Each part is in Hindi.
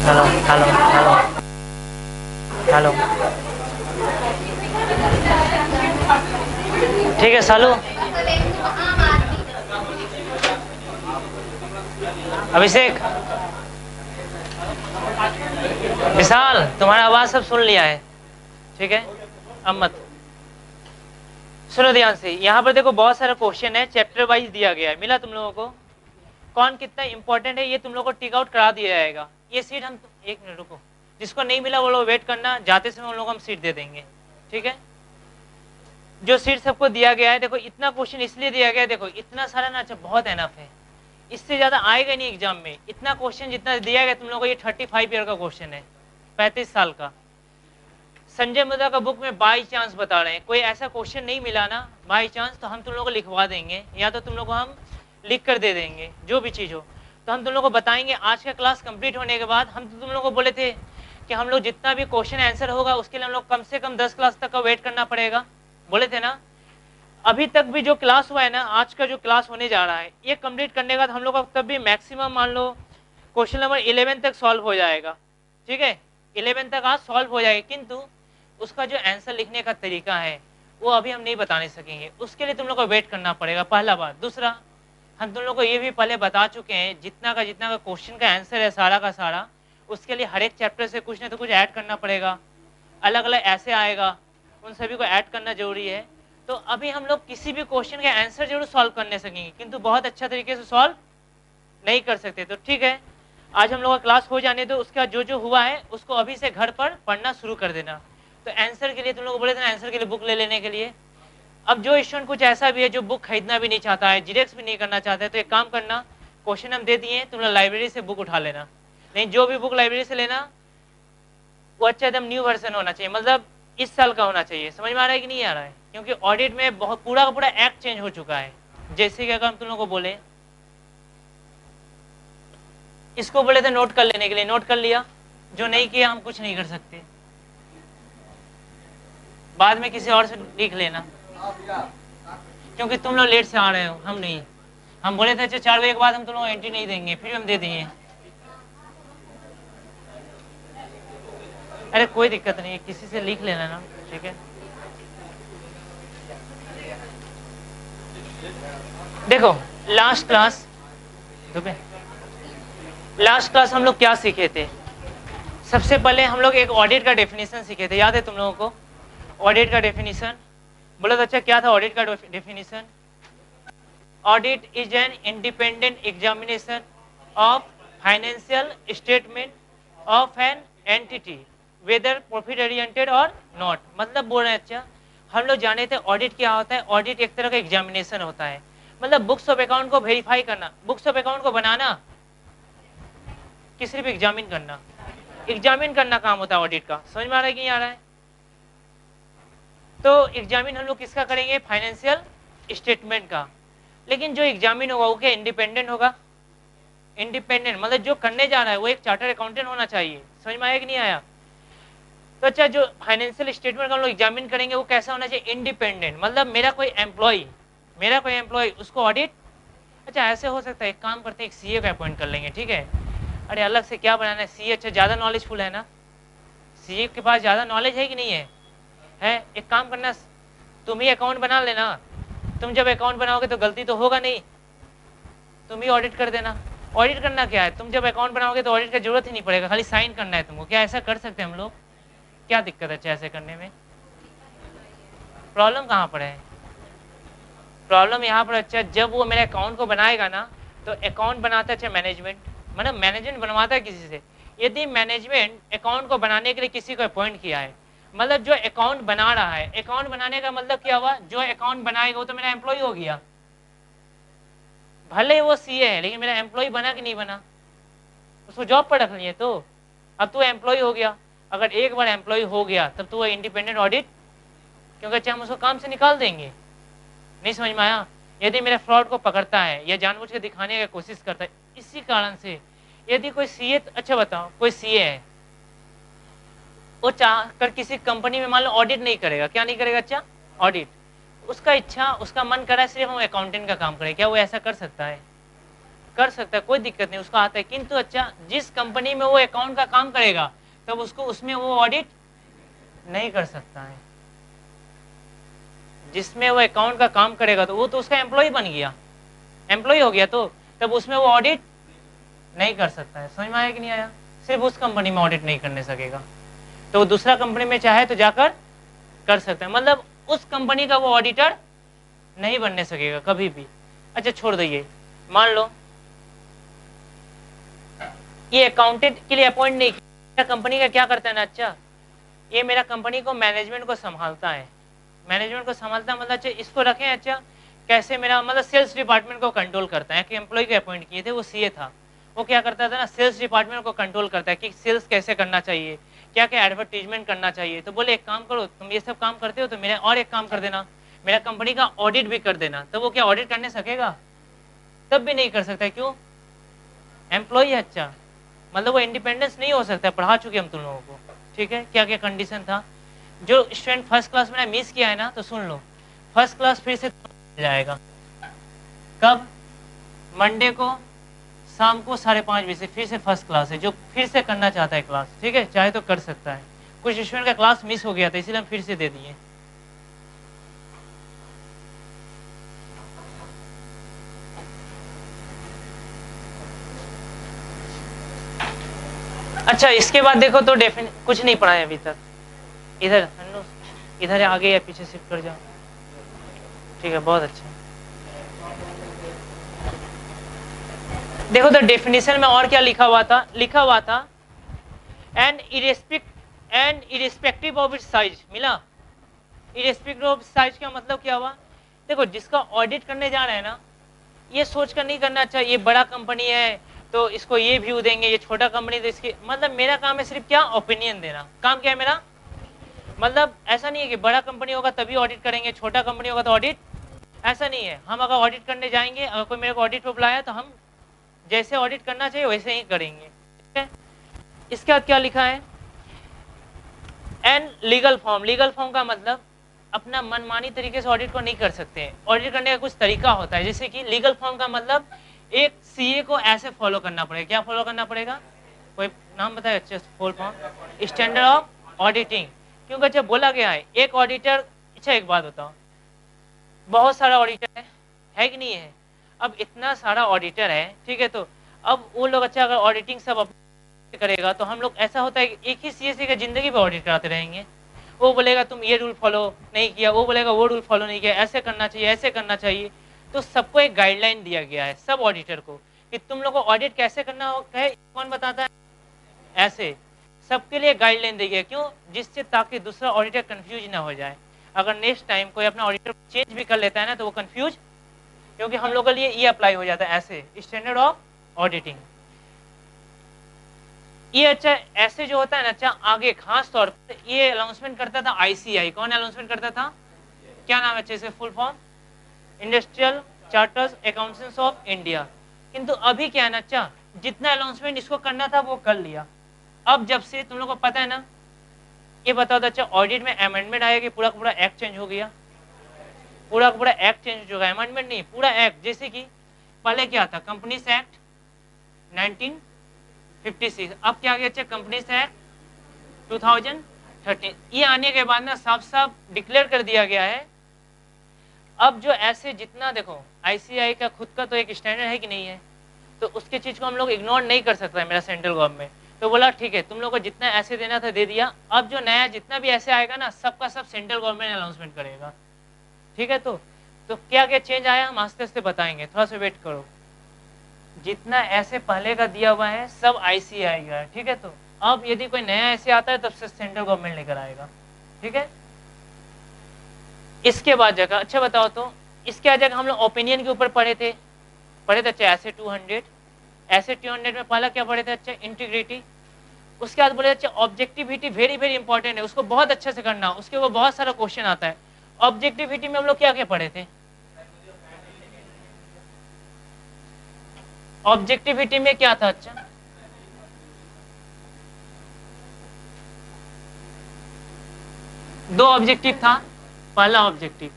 Hello hello hello hello. ठीक है सालू। अभिषेक, विशाल, तुम्हारा आवाज सब सुन लिया है, ठीक है। अब मत सुनो ध्यान से। यहाँ पर देखो बहुत सारा क्वेश्चन है, चैप्टर वाइज दिया गया है। मिला तुम लोगों को? कौन कितना इंपॉर्टेंट है ये तुम लोगों को टिक आउट करा दिया जाएगा। ये सीट हम, एक मिनट रुको, जिसको नहीं मिला वो लोग वेट करना, जाते समय उन लोगों को हम सीट दे देंगे, ठीक है। जो सीट सबको दिया गया है, देखो इतना क्वेश्चन इसलिए दिया गया है, देखो इतना सारा ना, अच्छा बहुत एनफ है, इससे ज्यादा आएगा नहीं एग्जाम में। इतना क्वेश्चन जितना दिया गया तुम लोगों को, ये 35 ईयर का क्वेश्चन है, 35 साल का। संजय मुद्रा का बुक में बाई चांस बता रहे हैं, कोई ऐसा क्वेश्चन नहीं मिला ना बाई चांस, तो हम तुम लोगों को लिखवा देंगे, या तो तुम लोगों को हम लिख कर दे देंगे, जो भी चीज हो। तो हम तुम लोगों को बताएंगे आज का क्लास कंप्लीट होने के बाद। हम तो तुम लोगों को बोले थे कि हम लोग जितना भी क्वेश्चन आंसर होगा उसके लिए हम लोग कम से कम 10 क्लास तक का वेट करना पड़ेगा, बोले थे ना। अभी तक भी जो क्लास हुआ है ना, आज का जो क्लास होने जा रहा है, ये कंप्लीट करने के बाद हम लोग का तब भी मैक्सिमम मान लो क्वेश्चन नंबर 11 तक सॉल्व हो जाएगा, ठीक है। 11 तक आज सॉल्व हो जाएगा, किंतु उसका जो आंसर लिखने का तरीका है वो अभी हम नहीं बताने सकेंगे, उसके लिए तुम लोग को वेट करना पड़ेगा, पहला बात। दूसरा, हम तुम लोग को ये भी पहले बता चुके हैं, जितना का क्वेश्चन का आंसर है सारा का सारा, उसके लिए हर एक चैप्टर से कुछ ना तो कुछ ऐड करना पड़ेगा, अलग अलग ऐसे आएगा, उन सभी को ऐड करना जरूरी है। तो अभी हम लोग किसी भी क्वेश्चन के आंसर जरूर सॉल्व करने सकेंगे, किंतु बहुत अच्छा तरीके से सॉल्व नहीं कर सकते। तो ठीक है, आज हम लोग का क्लास हो जाने दो, उसके बाद जो जो हुआ है उसको अभी से घर पर पढ़ना शुरू कर देना। तो आंसर के लिए तुम लोग को बोले थे ना, आंसर के लिए बुक ले लेने के लिए। अब जो स्टूडेंट कुछ ऐसा भी है जो बुक खरीदना भी नहीं चाहता है, जीरेक्स भी नहीं करना चाहता है, तो एक काम करना, क्वेश्चन हम दे दिए, तुम लोग लाइब्रेरी से बुक उठा लेना। नहीं, जो भी बुक लाइब्रेरी से लेना वो अच्छा एकदम न्यू वर्जन होना चाहिए, मतलब इस साल का होना चाहिए। समझ में आ रहा है कि नहीं आ रहा है? क्योंकि ऑडिट में बहुत पूरा का पूरा एक्ट चेंज हो चुका है। जैसे कि अगर हम तुम लोग को बोले, इसको बोले थे नोट कर लेने के लिए, नोट कर लिया, जो नहीं किया हम कुछ नहीं कर सकते, बाद में किसी और से लिख लेना, क्योंकि तुम लोग लेट से आ रहे हो, हम नहीं। हम बोले थे अच्छा 4 बजे के बाद हम तुम लोग एंट्री नहीं देंगे, फिर हम दे दिए। अरे कोई दिक्कत नहीं है, किसी से लिख लेना ना, ठीक है। देखो लास्ट क्लास हम लोग क्या सीखे थे? सबसे पहले हम लोग एक ऑडिट का डेफिनेशन सीखे थे, याद है तुम लोगों को? ऑडिट का डेफिनेशन बोलो तो अच्छा, क्या था ऑडिट का definition? Audit is an independent examination of financial statement of an entity weather profit oriented और नॉट। मतलब बोल रहे हैं अच्छा, हम लोग जाने थे ऑडिट क्या होता है। ऑडिट एक तरह का एग्जामिनेशन होता है, मतलब बुक्स ऑफ अकाउंट को वेरीफाई करना, बुक्स ऑफ अकाउंट को बनाना कि सिर्फ एग्जामिन करना? एग्जामिन करना काम होता है ऑडिट का। समझ में आ रहा है कि नहीं आ रहा है? तो एग्जामिन हम लोग किसका करेंगे? फाइनेंशियल स्टेटमेंट का। लेकिन जो एग्जामिन होगा वो क्या इंडिपेंडेंट होगा? इंडिपेंडेंट मतलब जो करने जा रहा है वो एक चार्टर्ड अकाउंटेंट होना चाहिए। समझ में आया कि नहीं आया? तो अच्छा, जो फाइनेंशियल स्टेटमेंट हम लोग एग्जामिन करेंगे वो कैसा होना चाहिए? इंडिपेंडेंट, मतलब मेरा कोई एम्प्लॉय उसको ऑडिट। अच्छा ऐसे हो सकता है, एक काम करते हैं, एक सीए को अपॉइंट कर लेंगे, ठीक है। अरे अलग से क्या बनाना है, सीए अच्छा ज्यादा नॉलेजफुल है ना, सीए के पास ज्यादा नॉलेज है कि नहीं है? एक काम करना, तुम ही अकाउंट बना लेना। तुम जब अकाउंट बनाओगे तो गलती तो होगा नहीं, तुम ही ऑडिट कर देना। ऑडिट करना क्या है, तुम जब अकाउंट बनाओगे तो ऑडिट का जरूरत ही नहीं पड़ेगा, खाली साइन करना है तुमको। क्या ऐसा कर सकते हैं हम लोग? क्या दिक्कत है ऐसे करने में? प्रॉब्लम कहाँ पर है? प्रॉब्लम यहाँ पर अच्छा, जब वो मेरे अकाउंट को बनाएगा ना, तो अकाउंट बनाता है अच्छा मैनेजमेंट, मतलब मैनेजमेंट बनवाता है किसी से। यदि मैनेजमेंट अकाउंट को बनाने के लिए किसी को अपॉइंट किया है, मतलब जो अकाउंट बना रहा है, अकाउंट बनाने का मतलब क्या हुआ? जो अकाउंट बनाएगा वो तो मेरा एम्प्लॉय हो गया, भले वो सीए है, लेकिन मेरा एम्प्लॉय बना कि नहीं बना? उसको जॉब पर रख लिए, तो अब तो एम्प्लॉय हो गया। अगर एक बार एम्प्लॉय हो गया तब तो वो इंडिपेंडेंट ऑडिट, क्योंकि चाहे हम उसको काम से निकाल देंगे। नहीं समझ में आया? यदि मेरे फ्रॉड को पकड़ता है या जानबूझ के दिखाने की कोशिश करता है, इसी कारण से यदि कोई सीए, अच्छा बताओ कोई सीए है, वो चाह कर किसी कंपनी में मान लो ऑडिट नहीं करेगा, क्या नहीं करेगा? अच्छा ऑडिट, उसका इच्छा, उसका मन कर रहा है सिर्फ हम अकाउंटेंट का काम करें, क्या वो ऐसा कर सकता है? कर सकता है, कोई दिक्कत नहीं, उसका आता है। किंतु अच्छा जिस कंपनी में वो अकाउंट का काम करेगा तब उसको उसमें वो ऑडिट नहीं कर सकता है। जिसमें वो अकाउंट का काम करेगा तो वो तो उसका एम्प्लॉय बन गया, एम्प्लॉय हो गया, तो तब उसमें वो ऑडिट नहीं कर सकता है। समझ में आया कि नहीं आया? सिर्फ उस कंपनी में ऑडिट नहीं करने सकेगा, तो दूसरा कंपनी में चाहे तो जाकर कर सकता है। मतलब उस कंपनी का वो ऑडिटर नहीं बनने सकेगा कभी भी। अच्छा छोड़ दीजिए, मान लो ये अकाउंटेंट के लिए अपॉइंट नहीं किया, कंपनी का क्या करता है ना, अच्छा ये मेरा कंपनी को मैनेजमेंट को संभालता है, मैनेजमेंट को संभालता है मतलब अच्छा इसको रखें, अच्छा कैसे मेरा मतलब सेल्स डिपार्टमेंट को कंट्रोल करता है। कि एम्प्लॉय को अपॉइंट किए थे, वो सीए था, वो क्या करता था ना, सेल्स डिपार्टमेंट को कंट्रोल करता है कि सेल्स कैसे करना चाहिए, क्या क्या एडवर्टीजमेंट करना चाहिए। तो बोले एक काम करो, तुम ये सब काम करते हो तो मेरा और एक काम कर देना, मेरा कंपनी का ऑडिट भी कर देना। तो वो क्या ऑडिट करने सकेगा? तब भी नहीं कर सकता। क्यों? एम्प्लॉय है। अच्छा मतलब वो इंडिपेंडेंस नहीं हो सकता। पढ़ा चुके हम तुम लोगों को, ठीक है, क्या क्या कंडीशन था। जो स्टूडेंट फर्स्ट क्लास में मिस किया है ना, तो सुन लो, फर्स्ट क्लास फिर से मिल जाएगा। कब? मंडे को शाम को 5:30 बजे से फिर से फर्स्ट क्लास है। जो फिर से करना चाहता है क्लास, ठीक है, चाहे तो कर सकता है। कुछ स्टूडेंट का क्लास मिस हो गया था इसीलिए हम फिर से दे दिए। अच्छा इसके बाद देखो तो कुछ नहीं पढ़ा है अभी तक। इधर इधर आगे या पीछे शिफ्ट कर जाओ, ठीक है, बहुत अच्छा। देखो तो डेफिनेशन में और क्या लिखा हुआ था, लिखा हुआ था and irrespective of its size. मिला? इरेस्पेक्टिव ऑफ साइज का मतलब क्या हुआ? देखो जिसका ऑडिट करने जा रहे हैं ना, ये सोच कर नहीं करना चाहिए ये बड़ा कंपनी है तो इसको ये व्यू देंगे, ये छोटा कंपनी तो इसकी, मतलब मेरा काम है सिर्फ क्या, ओपिनियन देना। काम क्या है मेरा? मतलब ऐसा नहीं है कि बड़ा कंपनी होगा तभी ऑडिट करेंगे, छोटा कंपनी होगा तो ऑडिट, ऐसा नहीं है। हम अगर ऑडिट करने जाएंगे, अगर कोई मेरे को ऑडिट पे बुलाया तो हम जैसे ऑडिट करना चाहिए वैसे ही करेंगे, ठीक है। इसके बाद क्या लिखा है? And legal form. Legal form का मतलब अपना मनमानी तरीके से ऑडिट को नहीं कर सकते। ऑडिट करने का कुछ तरीका होता है, जैसे कि लीगल फॉर्म का मतलब एक सीए को ऐसे फॉलो करना पड़ेगा। क्या फॉलो करना पड़ेगा? कोई नाम बताए? अच्छा full form standard of auditing. क्योंकि अच्छा बोला गया है एक ऑडिटर, अच्छा एक बात बताओ, बहुत सारा ऑडिटर है कि नहीं है? अब इतना सारा ऑडिटर है, ठीक है, तो अब वो लोग अच्छा अगर ऑडिटिंग सब करेगा तो हम लोग ऐसा होता है कि एक ही सीएससी का जिंदगी पे ऑडिट कराते रहेंगे। वो बोलेगा तुम ये रूल फॉलो नहीं किया, वो बोलेगा वो रूल फॉलो नहीं किया, ऐसे करना चाहिए, ऐसे करना चाहिए। तो सबको एक गाइडलाइन दिया गया है, सब ऑडिटर को, कि तुम लोग को ऑडिट कैसे करना है। कौन बताता है? ऐसे सबके लिए गाइडलाइन दी गई है। क्यों? जिससे ताकि दूसरा ऑडिटर कंफ्यूज ना हो जाए। अगर नेक्स्ट टाइम कोई अपना ऑडिटर चेंज भी कर लेता है ना तो वो कंफ्यूज, क्योंकि हम लोगों के लिए ये अप्लाई हो जाता है ऐसे स्टैंडर्ड ऑफ ऑडिटिंग। ये अच्छा ऐसे जो होता है ना, अच्छा आगे खास तौर पर ये अनाउंसमेंट करता था आईसीआई। कौन अनाउंसमेंट करता था? क्या नाम है अच्छे से full form? Industrial charters accountants of India. किंतु अभी क्या है ना, अच्छा जितना अनाउंसमेंट इसको करना था वो कर लिया। अब जब से तुम लोग को पता है ना, ये बताओ तो अच्छा ऑडिट में अमेंडमेंट आया कि पूरा का पूरा एक्ट चेंज हो गया? पूरा का पूरा एक्ट चेंज हो चुका है, अमेंडमेंट नहीं, पूरा एक्ट। जैसे कि पहले क्या था, कंपनीज एक्ट 1956, अब क्या गया, कंपनीज एक्ट 2013। ये आने के बाद ना साफ साफ डिक्लेयर कर दिया गया है अब जो ऐसे जितना, देखो आईसीआई का खुद का तो एक स्टैंडर्ड है कि नहीं है, तो उसके चीज को हम लोग इग्नोर नहीं कर सकता है मेरा सेंट्रल गवर्नमेंट। तो बोला ठीक है तुम लोग को जितना ऐसे देना था दे दिया, अब जो नया जितना भी ऐसे आएगा ना सबका सब सेंट्रल गवर्नमेंट अनाउंसमेंट करेगा, ठीक है। तो क्या क्या चेंज आया हम आस्ते आस्ते बताएंगे, थोड़ा सा वेट करो। जितना ऐसे पहले का दिया हुआ है सब आईसीआई का है, ठीक है। तो अब यदि कोई नया ऐसे आता है तब से सेंट्रल गवर्नमेंट लेकर आएगा, ठीक है। इसके बाद जगह अच्छा बताओ तो इसके बाद जगह हम लोग ओपिनियन के ऊपर पढ़े थे अच्छा ऐसे 200, ऐसे 200 में पहला क्या पढ़े थे, अच्छा इंटीग्रिटी। उसके बाद बोले अच्छा ऑब्जेक्टिविटी वेरी वेरी इंपॉर्टेंट है, उसको बहुत अच्छे से करना, उसके वो बहुत सारा क्वेश्चन आता है। ऑब्जेक्टिविटी में हम लोग क्या क्या पढ़े थे? ऑब्जेक्टिविटी में क्या था, अच्छा दो ऑब्जेक्टिव था। पहला ऑब्जेक्टिव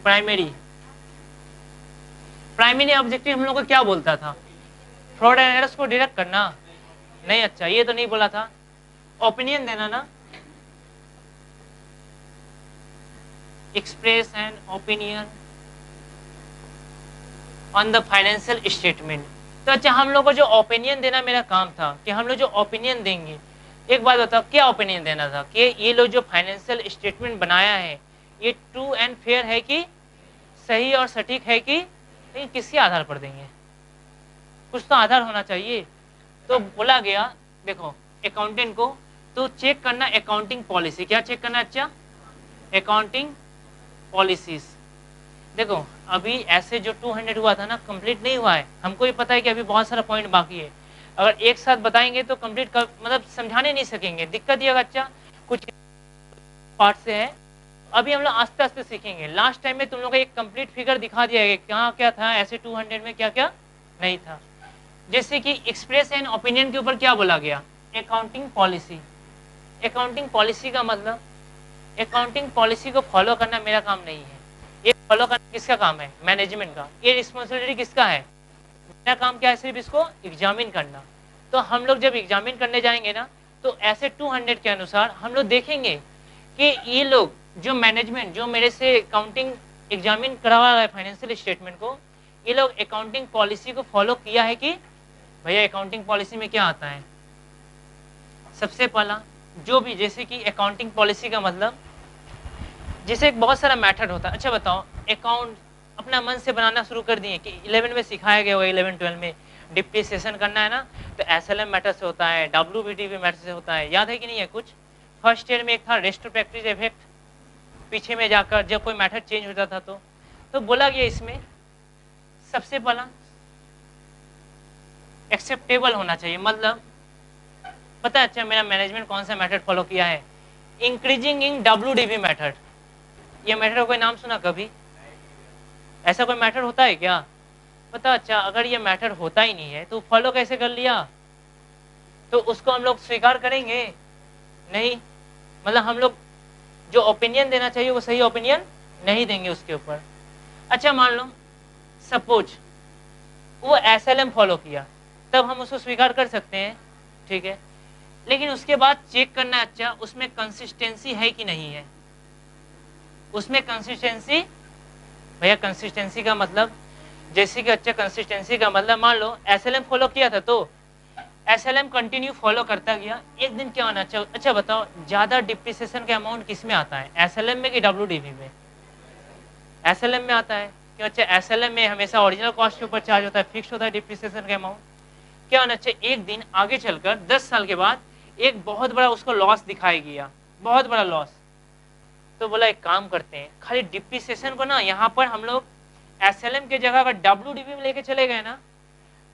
प्राइमरी प्राइमरी ऑब्जेक्टिव हम लोग को क्या बोलता था? फ्रॉड एंड एरर्स को डिटेक्ट करना? नहीं, अच्छा ये तो नहीं बोला था। ओपिनियन देना ना, express an opinion on the financial statement. तो अच्छा हम लोग को जो ओपिनियन देना मेरा काम था कि हम लोग जो ओपिनियन देंगे, एक बात बताओ क्या ओपिनियन देना था कि ये लोग जो फाइनेंशियल स्टेटमेंट बनाया है ये ट्रू एंड फेयर है कि सही और सटीक है कि नहीं, किसके आधार पर देंगे? कुछ तो आधार होना चाहिए। तो बोला गया देखो अकाउंटेंट को तो चेक करना अकाउंटिंग पॉलिसी। क्या चेक करना? अच्छा अकाउंटिंग पॉलिसीज। देखो अभी ऐसे जो 200 हुआ था ना कंप्लीट नहीं हुआ है, हमको ये पता है कि अभी बहुत सारा पॉइंट बाकी है। अगर एक साथ बताएंगे तो कंप्लीट कर मतलब समझाने नहीं सकेंगे। दिक्कत ये अच्छा कुछ पार्ट से है, अभी हम लोग आस्ते आस्ते सीखेंगे। लास्ट टाइम में तुम लोग को एक कंप्लीट फिगर दिखा दिया गया क्या क्या था ऐसे 200 में क्या क्या नहीं था। जैसे कि एक्सप्रेस एंड ओपिनियन के ऊपर क्या बोला गया? Accounting policy. अकाउंटिंग पॉलिसी का मतलब अकाउंटिंग पॉलिसी को फॉलो करना मेरा काम नहीं है, ये फॉलो करना किसका काम है? मैनेजमेंट का। ये रिस्पॉन्सिबिलिटी किसका है? मेरा काम क्या है? सिर्फ इसको एग्जामिन करना। तो हम लोग जब एग्जामिन करने जाएंगे ना तो ऐसे 200 के अनुसार हम लोग देखेंगे कि ये लोग जो मैनेजमेंट जो मेरे से अकाउंटिंग एग्जामिन करवा रहा है फाइनेंशियल स्टेटमेंट को, ये लोग अकाउंटिंग पॉलिसी को फॉलो किया है कि भैया अकाउंटिंग पॉलिसी में क्या आता है। सबसे पहला जो भी जैसे कि अकाउंटिंग पॉलिसी का मतलब जैसे एक बहुत सारा मेथड होता है। अच्छा बताओ अकाउंट अपना मन से बनाना शुरू कर दिए कि 11 में सिखाया गया हुआ 11-12 में डिप्रिसिएशन करना है ना तो एसएलएम मेथड से होता है, डब्ल्यूबीटीवी मेथड से होता है। याद है कि नहीं है? कुछ फर्स्ट ईयर में एक था रेट्रोस्पेक्टिव इफेक्ट, पीछे में जाकर जब कोई मेथड चेंज होता था तो बोला गया इसमें सबसे पहला एक्सेप्टेबल होना चाहिए। मतलब पता है अच्छा मेरा मैनेजमेंट कौन सा मेथड फॉलो किया है? Increasing in WDV method. ये मेथड का कोई नाम सुना कभी? ऐसा कोई मेथड होता है क्या? पता अच्छा अगर ये मेथड होता ही नहीं है तो फॉलो कैसे कर लिया? तो उसको हम लोग स्वीकार करेंगे नहीं। मतलब हम लोग जो ओपिनियन देना चाहिए वो सही ओपिनियन नहीं देंगे उसके ऊपर। अच्छा मान लो सपोज वो एसएलएम फॉलो किया तब हम उसको स्वीकार कर सकते हैं, ठीक है। लेकिन उसके बाद चेक करना अच्छा उसमें कंसिस्टेंसी है कि नहीं है। उसमें कंसिस्टेंसी, भैया कंसिस्टेंसी का मतलब जैसे कि अच्छा कंसिस्टेंसी का मतलब मान लो एसएलएम फॉलो किया था तो एसएलएम कंटिन्यू फॉलो करता गया। एक दिन क्या होना अच्छा बताओ ज्यादा डिप्रिसिएशन का अमाउंट किस में आता है? एसएलएम में कि डब्ल्यूडीवी में? एसएलएम में आता है क्यों? अच्छा एसएलएम में हमेशा ओरिजिनल कॉस्ट के ऊपर चार्ज होता है, फिक्स होता है डिप्रिसिएशन का अमाउंट। क्या होना चाहिए एक दिन आगे चलकर 10 साल के बाद एक बहुत बड़ा उसको लॉस दिखाई गया, बहुत बड़ा लॉस। तो बोला एक काम करते हैं खाली डिप्रिसिएशन को ना यहाँ पर हम लोग एसएलएम के जगह अगर डब्ल्यूडीवी में लेके चले गए ना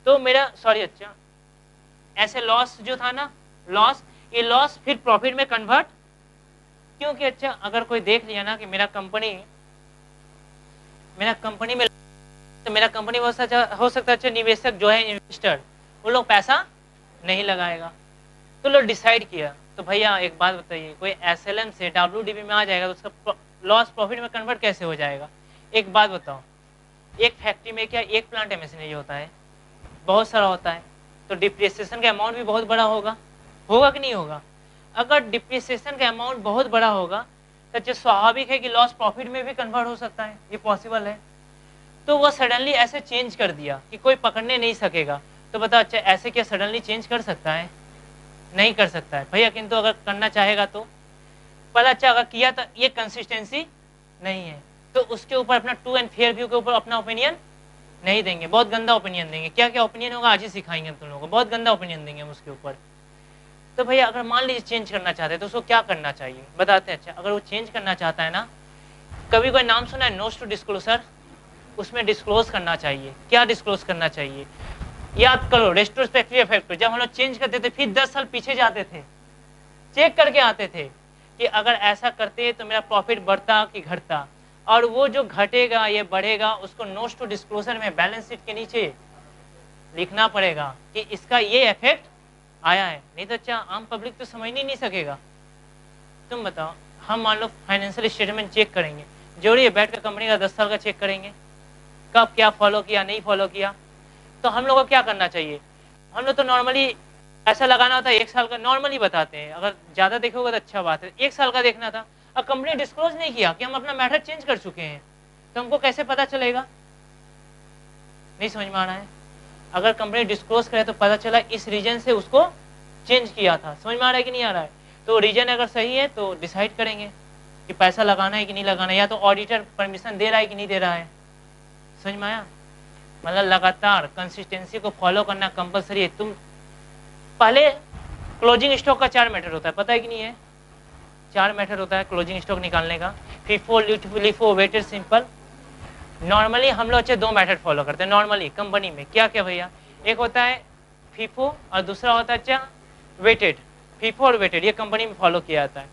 तो मेरा सॉरी अच्छा ऐसे लॉस जो था ना लॉस, ये लॉस फिर प्रॉफिट में कन्वर्ट। क्योंकि अच्छा अगर कोई देख लिया ना कि मेरा कंपनी में तो मेरा कंपनी हो सकता है अच्छा निवेशक जो है इन्वेस्टर वो लोग पैसा नहीं लगाएगा। तो लोग डिसाइड किया तो भैया एक बात बताइए कोई एसएलएम से डब्ल्यूडीवी में आ जाएगा तो उसका लॉस प्रॉफिट में कन्वर्ट कैसे हो जाएगा? एक बात बताओ एक फैक्ट्री में क्या एक प्लांट मशीनरी होता है? बहुत सारा होता है। तो डिप्रिसिएशन का अमाउंट भी बहुत बड़ा होगा कि नहीं होगा? अगर डिप्रिसिएशन का अमाउंट बहुत बड़ा होगा तो जो स्वाभाविक है कि लॉस प्रॉफिट में भी कन्वर्ट हो सकता है, ये पॉसिबल है। तो वो सडनली ऐसे चेंज कर दिया कि कोई पकड़ने नहीं सकेगा। तो बताओ अच्छा ऐसे क्या सडनली चेंज कर सकता है? नहीं कर सकता है भैया। किंतु अगर करना चाहेगा तो पहला अच्छा अगर किया तो ये कंसिस्टेंसी नहीं है तो उसके ऊपर अपना ट्रू एंड फेयर व्यू के ऊपर अपना ओपिनियन नहीं देंगे, बहुत गंदा ओपिनियन देंगे। क्या क्या ओपिनियन होगा आज ही सिखाएंगे तुम लोगों को, बहुत गंदा ओपिनियन देंगे हम उसके ऊपर। तो भैया अगर मान लीजिए चेंज करना चाहते हैं तो उसको क्या करना चाहिए बताते हैं। अच्छा अगर वो चेंज करना चाहता है ना, कभी कोई नाम सुना है नोट्स टू डिस्क्लोजर? उसमें डिस्क्लोज करना चाहिए। क्या डिस्क्लोज करना चाहिए? याद करो रेट्रोस्पेक्टिव इफेक्ट जब हम लोग चेंज करते थे फिर 10 साल पीछे जाते थे, चेक करके आते थे कि अगर ऐसा करते तो मेरा प्रॉफिट बढ़ता कि घटता, और वो जो घटेगा ये बढ़ेगा उसको नोट्स टू डिस्क्लोजर में बैलेंस शीट के नीचे लिखना पड़ेगा कि इसका ये इफेक्ट आया है। नहीं तो अच्छा आम पब्लिक तो समझ नहीं सकेगा। तुम बताओ हम मान लो फाइनेंशियल स्टेटमेंट चेक करेंगे, जरूरी है बैठ कर कंपनी का 10 साल का चेक करेंगे? कब क्या फॉलो किया, नहीं फॉलो किया। तो हम लोग को क्या करना चाहिए, हम लोग तो नॉर्मली ऐसा लगाना होता है 1 साल का, नॉर्मली बताते हैं, अगर ज्यादा देखोगे तो अच्छा बात है। 1 साल का देखना था, अब कंपनी डिस्क्लोज नहीं किया कि हम अपना मैथड चेंज कर चुके हैं, तो हमको कैसे पता चलेगा? नहीं समझ में आ रहा है? अगर कंपनी डिस्क्लोज करे तो पता चला इस रीजन से उसको चेंज किया था। समझ में आ रहा है कि नहीं आ रहा है? तो रीजन अगर सही है तो डिसाइड करेंगे कि पैसा लगाना है कि नहीं लगाना है, या तो ऑडिटर परमिशन दे रहा है कि नहीं दे रहा है। समझ में आया? मतलब लगातार कंसिस्टेंसी को फॉलो करना कंपलसरी है। तुम पहले क्लोजिंग स्टॉक का 4 मेथड होता है, पता है कि नहीं है? 4 मेथड होता है क्लोजिंग स्टॉक निकालने का, FIFO, LIFO, weighted, simple. Normally हम लोग 2 मेथड फॉलो करते हैं नॉर्मली कंपनी में। क्या क्या भैया? एक होता है फीफो और दूसरा होता है वेटेड। फीफो और वेटेड ये कंपनी में फॉलो किया जाता है।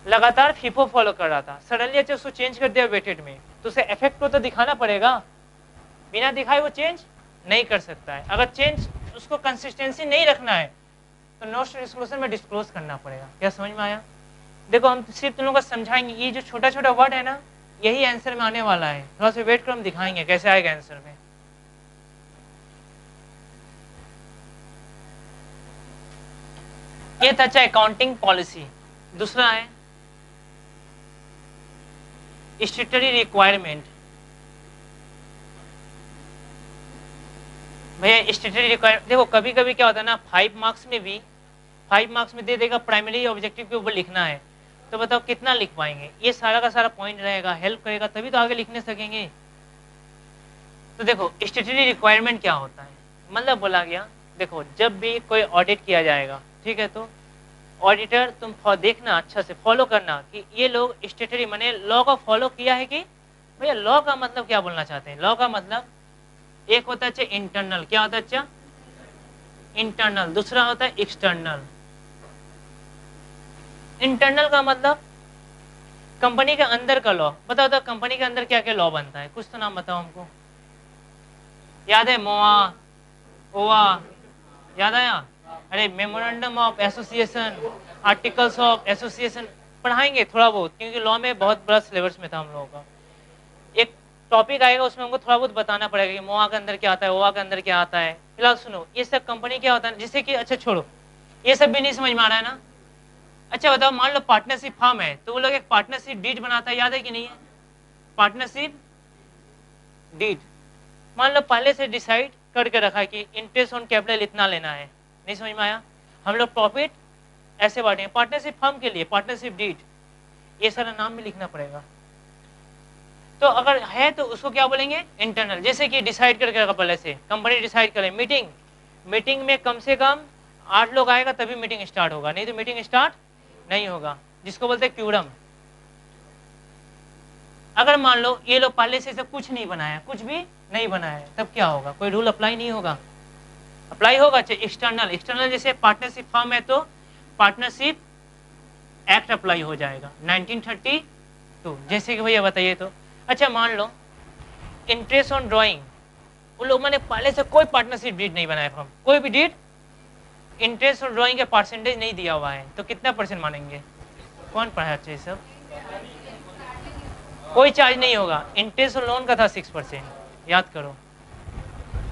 लगातार फीफो फॉलो कर रहा था, सडनली उसको चेंज कर दिया वेटेड में, तो उसे इफेक्ट को तो दिखाना पड़ेगा, बिना दिखाए वो चेंज नहीं कर सकता है। अगर चेंज उसको कंसिस्टेंसी नहीं रखना है तो नोट्स डिस्क्लोजर में डिस्क्लोज करना पड़ेगा। क्या समझ में आया? देखो हम सिर्फ तुम लोगों को समझाएंगे, ये जो छोटा छोटा वर्ड है ना, यही आंसर में आने वाला है। थोड़ा सा वेट कर, हम दिखाएंगे कैसे आएगा आंसर में। ये था अकाउंटिंग पॉलिसी। दूसरा है स्टैट्यूटरी रिक्वायरमेंट। भैया स्टैट्यूटरी रिक्वायरमेंट देखो, कभी कभी क्या होता है ना, 5 मार्क्स में दे देगा प्राइमरी ऑब्जेक्टिव के ऊपर लिखना है, तो बताओ कितना लिख पाएंगे? ये सारा का सारा पॉइंट रहेगा, हेल्प करेगा, तभी तो आगे लिखने सकेंगे। तो देखो स्टैट्यूटरी रिक्वायरमेंट क्या होता है, मतलब बोला गया, देखो जब भी कोई ऑडिट किया जाएगा, ठीक है, तो ऑडिटर तुम देखना अच्छा से फॉलो करना कि ये लोग स्टैट्यूटरी माने लॉ को फॉलो किया है कि। भैया लॉ का मतलब क्या बोलना चाहते हैं? लॉ का मतलब एक होता है इंटरनल, क्या होता है इंटरनल, दूसरा होता है एक्सटर्नल। इंटरनल का मतलब कंपनी के अंदर का लॉ। बताओ तो कंपनी के अंदर क्या क्या लॉ बनता है, कुछ तो नाम बताओ हमको। याद है? मोआ, ओआ, याद आया? अरे memorandum of association, articles of association पढ़ाएंगे थोड़ा बहुत, क्योंकि लॉ में बहुत बड़ा सिलेबस में था हम लोगों का। एक टॉपिक आएगा उसमें हमको थोड़ा बहुत बताना पड़ेगा कि मोआ के अंदर क्या आता है, ओआ के अंदर क्या आता है। फिलहाल सुनो, ये सब कंपनी क्या होता है, जिससे कि अच्छा छोड़ो, ये सब भी नहीं समझ में आ रहा है ना। अच्छा बताओ, मान लो पार्टनरशिप फर्म है, तो वो लोग एक पार्टनरशिप डीड बनाता है, याद है कि नहीं है? पार्टनरशिप डीड मान लो पहले से डिसाइड करके रखा है कि इंटरेस्ट ऑन कैपिटल इतना लेना है। नहीं समझ में आया? हम लोग प्रॉफिट ऐसे बांटेंगे। पार्टनरशिप फर्म के लिए पार्टनरशिप डीड, ये सारा नाम भी लिखना पड़ेगा। तो अगर है तो उसको क्या बोलेंगे? इंटरनल। जैसे कि डिसाइड करके रखा पहले से, कंपनी डिसाइड करे, मीटिंग में कम से कम 8 लोग आएगा तभी मीटिंग स्टार्ट होगा, नहीं तो मीटिंग स्टार्ट नहीं होगा, जिसको बोलते हैं क्यूरम। अगर मान लो ये लोग पहले से सब कुछ नहीं बनाया, कुछ भी नहीं बनाया, तब क्या होगा? कोई रूल अप्लाई नहीं होगा? अप्लाई होगा। एक्सटर्नल जैसे पार्टनरशिप फर्म है तो पार्टनरशिप एक्ट अप्लाई हो जाएगा 1932। जैसे कि भैया बताइए तो, अच्छा मान लो इंटरेस्ट ऑन ड्रॉइंग, उन लोगों ने पहले से कोई पार्टनरशिप डीड नहीं बनाया फर्म, कोई भी डीड इंटरेस्ट ऑन ड्रॉइंग के परसेंटेज नहीं दिया हुआ है, तो कितना परसेंट मानेंगे? कौन पढ़ाया अच्छा ये सब? कोई चार्ज नहीं होगा। इंटरेस्ट ऑन लोन का था 6%, याद करो,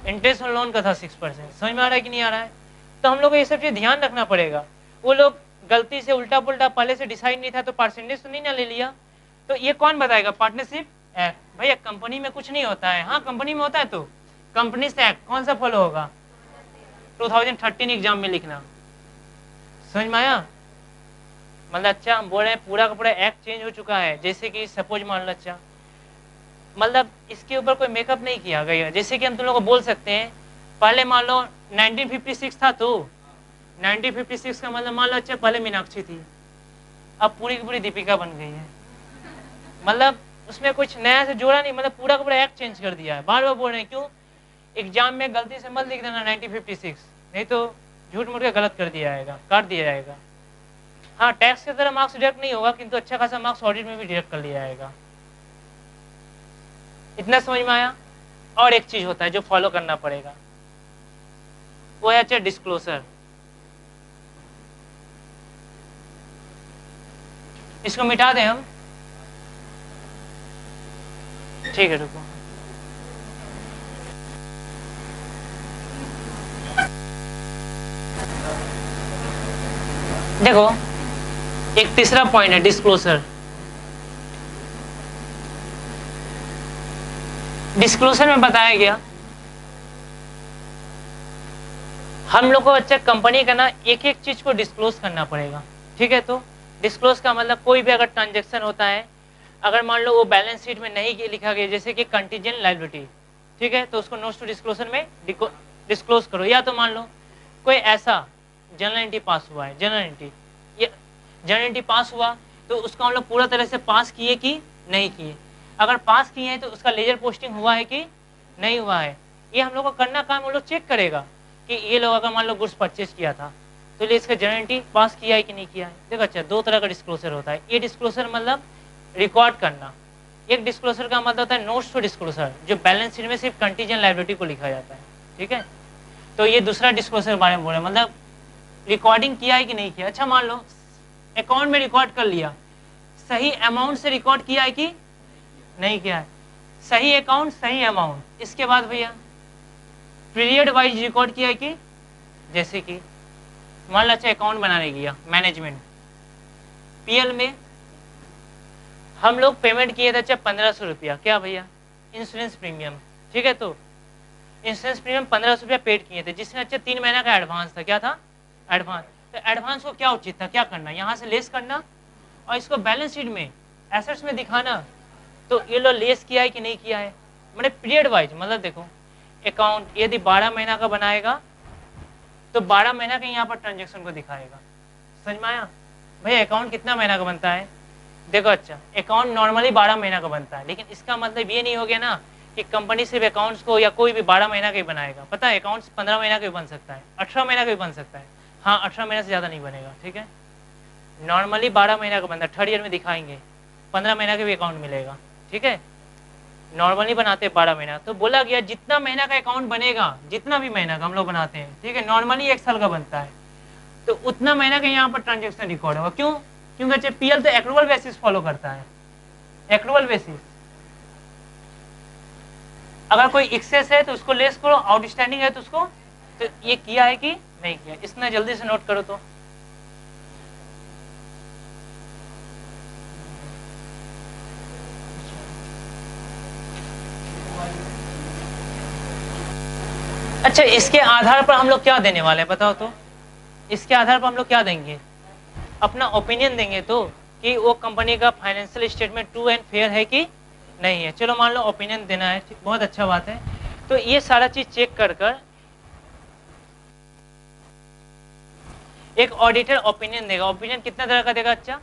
इंटरेस्ट ऑन लोन का था 6%। समझ में आ रहा है कि नहीं आ रहा है? तो हम लोग को ये सब चीज ध्यान रखना पड़ेगा। वो लोग गलती से उल्टा पुल्टा पहले से डिसाइड नहीं था तो परसेंटेज तो नहीं ना ले लिया, तो ये कौन बताएगा? Partnership act. भैया कंपनी में कुछ नहीं होता है, हाँ कंपनी में होता है, तो कंपनी से एक्ट कौन सा फॉलो होगा? 2013 एग्जाम में लिखना। समझ में आया? मतलब अच्छा हम बोल रहे हैं पूरा का पूरा एक्ट चेंज हो चुका है। जैसे कि सपोज मान लो, अच्छा मतलब इसके ऊपर कोई मेकअप नहीं किया गया। जैसे कि हम तुम लोग को बोल सकते हैं, पहले मान लो 1956 था, तो 1956 का मतलब मान लो अच्छा पहले मीनाक्षी थी, अब पूरी की पूरी दीपिका बन गई है। मतलब उसमें कुछ नया से जोड़ा नहीं, मतलब पूरा का पूरा एक्ट चेंज कर दिया है। बार बार बोल रहे हैं, क्यों? एग्जाम में गलती से मत लिख देना 1956, नहीं तो झूठ मूठ के गलत कर दिया जाएगा, काट दिया जाएगा। हाँ टैक्स की तरह मार्क्स डिडक्ट नहीं होगा, किंतु अच्छा खासा मार्क्स ऑडिट में भी डिडक्ट कर लिया जाएगा। इतना समझ में आया? और एक चीज होता है जो फॉलो करना पड़ेगा, वो है अच्छा डिस्क्लोजर। इसको मिटा दें हम, ठीक है रुको। देखो एक तीसरा पॉइंट है डिस्क्लोजर। डिस्क्लोजर में बताया गया हम लोग को अच्छा कंपनी का ना एक एक चीज को डिस्क्लोज करना पड़ेगा, ठीक है। तो डिस्क्लोज का मतलब कोई भी अगर ट्रांजेक्शन होता है, अगर मान लो वो बैलेंस शीट में नहीं लिखा गया, जैसे कि कंटीजेंट लायबिलिटी, ठीक है, तो उसको नोट्स टू डिस्क्लोजर में डिस्क्लोज करो। या तो मान लो कोई ऐसा जनरल एंट्री पास हुआ है, जनरल एंट्री पास हुआ तो उसको हम लोग पूरा तरह से पास किए कि नहीं किए। अगर पास किए हैं तो उसका लेजर पोस्टिंग हुआ है कि नहीं हुआ है, ये हम लोग को करना काम वो लोग चेक करेगा कि ये लोग अगर मान लो गुड्स परचेज किया था तो ये इसका जनरल एंट्री पास किया है कि नहीं किया है। देखो अच्छा, दो तरह का डिस्क्लोजर होता है। ये डिस्क्लोजर मतलब रिकॉर्ड करना, एक डिस्क्लोजर का मतलब होता है नोट्स टू डिस्क्लोजर, जो बैलेंस शीट में सिर्फ कंटीजेंट लायबिलिटी को लिखा जाता है, ठीक है। तो ये दूसरा डिस्क्लोजर के बारे में बोल रहे हैं, मतलब रिकॉर्डिंग किया है कि नहीं किया। अच्छा मान लो अकाउंट में रिकॉर्ड कर लिया, सही अमाउंट से रिकॉर्ड किया है कि नहीं किया है, सही अकाउंट सही अमाउंट। इसके बाद भैया पीरियड वाइज रिकॉर्ड किया है कि, जैसे कि मान लो अच्छा अकाउंट बनाने गया मैनेजमेंट, पीएल में हम लोग पेमेंट किए थे अच्छा 1500 रुपया, क्या भैया इंश्योरेंस प्रीमियम, ठीक है। तो इंश्योरेंस प्रीमियम 1500 रुपया पेड किए थे, जिसमें अच्छा 3 महीना का एडवांस था। क्या था? एडवांस। तो एडवांस को क्या उचित था, क्या करना, यहाँ से लेस करना और इसको बैलेंस शीट में एसेट्स में दिखाना। तो ये लोग लेस किया है कि नहीं किया है, मतलब पीरियड वाइज। मतलब देखो अकाउंट यदि 12 महीना का बनाएगा तो 12 महीना के यहाँ पर ट्रांजेक्शन को दिखाएगा। समझ में आया भैया? अकाउंट कितना महीना का बनता है? देखो अच्छा अकाउंट नॉर्मली 12 महीना का बनता है, लेकिन इसका मतलब ये नहीं हो गया ना कि कंपनी सिर्फ अकाउंट्स को या कोई भी 12 महीना का ही बनाएगा। पता है अकाउंट्स 15 महीना का भी बन सकता है, 18 महीना का भी बन सकता है। हाँ 18 महीना से ज़्यादा नहीं बनेगा, ठीक है। नॉर्मली 12 महीना का बनता है, थर्ड ईयर में दिखाएंगे 15 महीना का भी अकाउंट मिलेगा, ठीक है। नॉर्मली बनाते 12 महीना। तो बोला गया जितना महीना का अकाउंट बनेगा, जितना भी महीना का हम लोग बनाते हैं, ठीक है, नॉर्मली 1 साल का बनता है, तो उतना महीना का यहाँ पर ट्रांजेक्शन रिकॉर्ड होगा। क्यों? क्योंकि पीएल तो एक्रूवल बेसिस फॉलो करता है, एक्रूवल बेसिस। अगर कोई एक्सेस है तो उसको लेस करो, आउटस्टैंडिंग है तो उसको, तो ये किया है कि नहीं किया, इतना जल्दी से नोट करो। तो अच्छा इसके आधार पर हम लोग क्या देने वाले हैं बताओ तो? इसके आधार पर हम लोग क्या देंगे? अपना ओपिनियन देंगे तो कि वो कंपनी का financial statement true and fair है कि नहीं है। चलो मान लो ओपिनियन देना है, बहुत अच्छा बात है। तो ये सारा चीज चेक कर कर एक ऑडिटर ओपिनियन देगा। ओपिनियन कितना तरह का देगा? अच्छा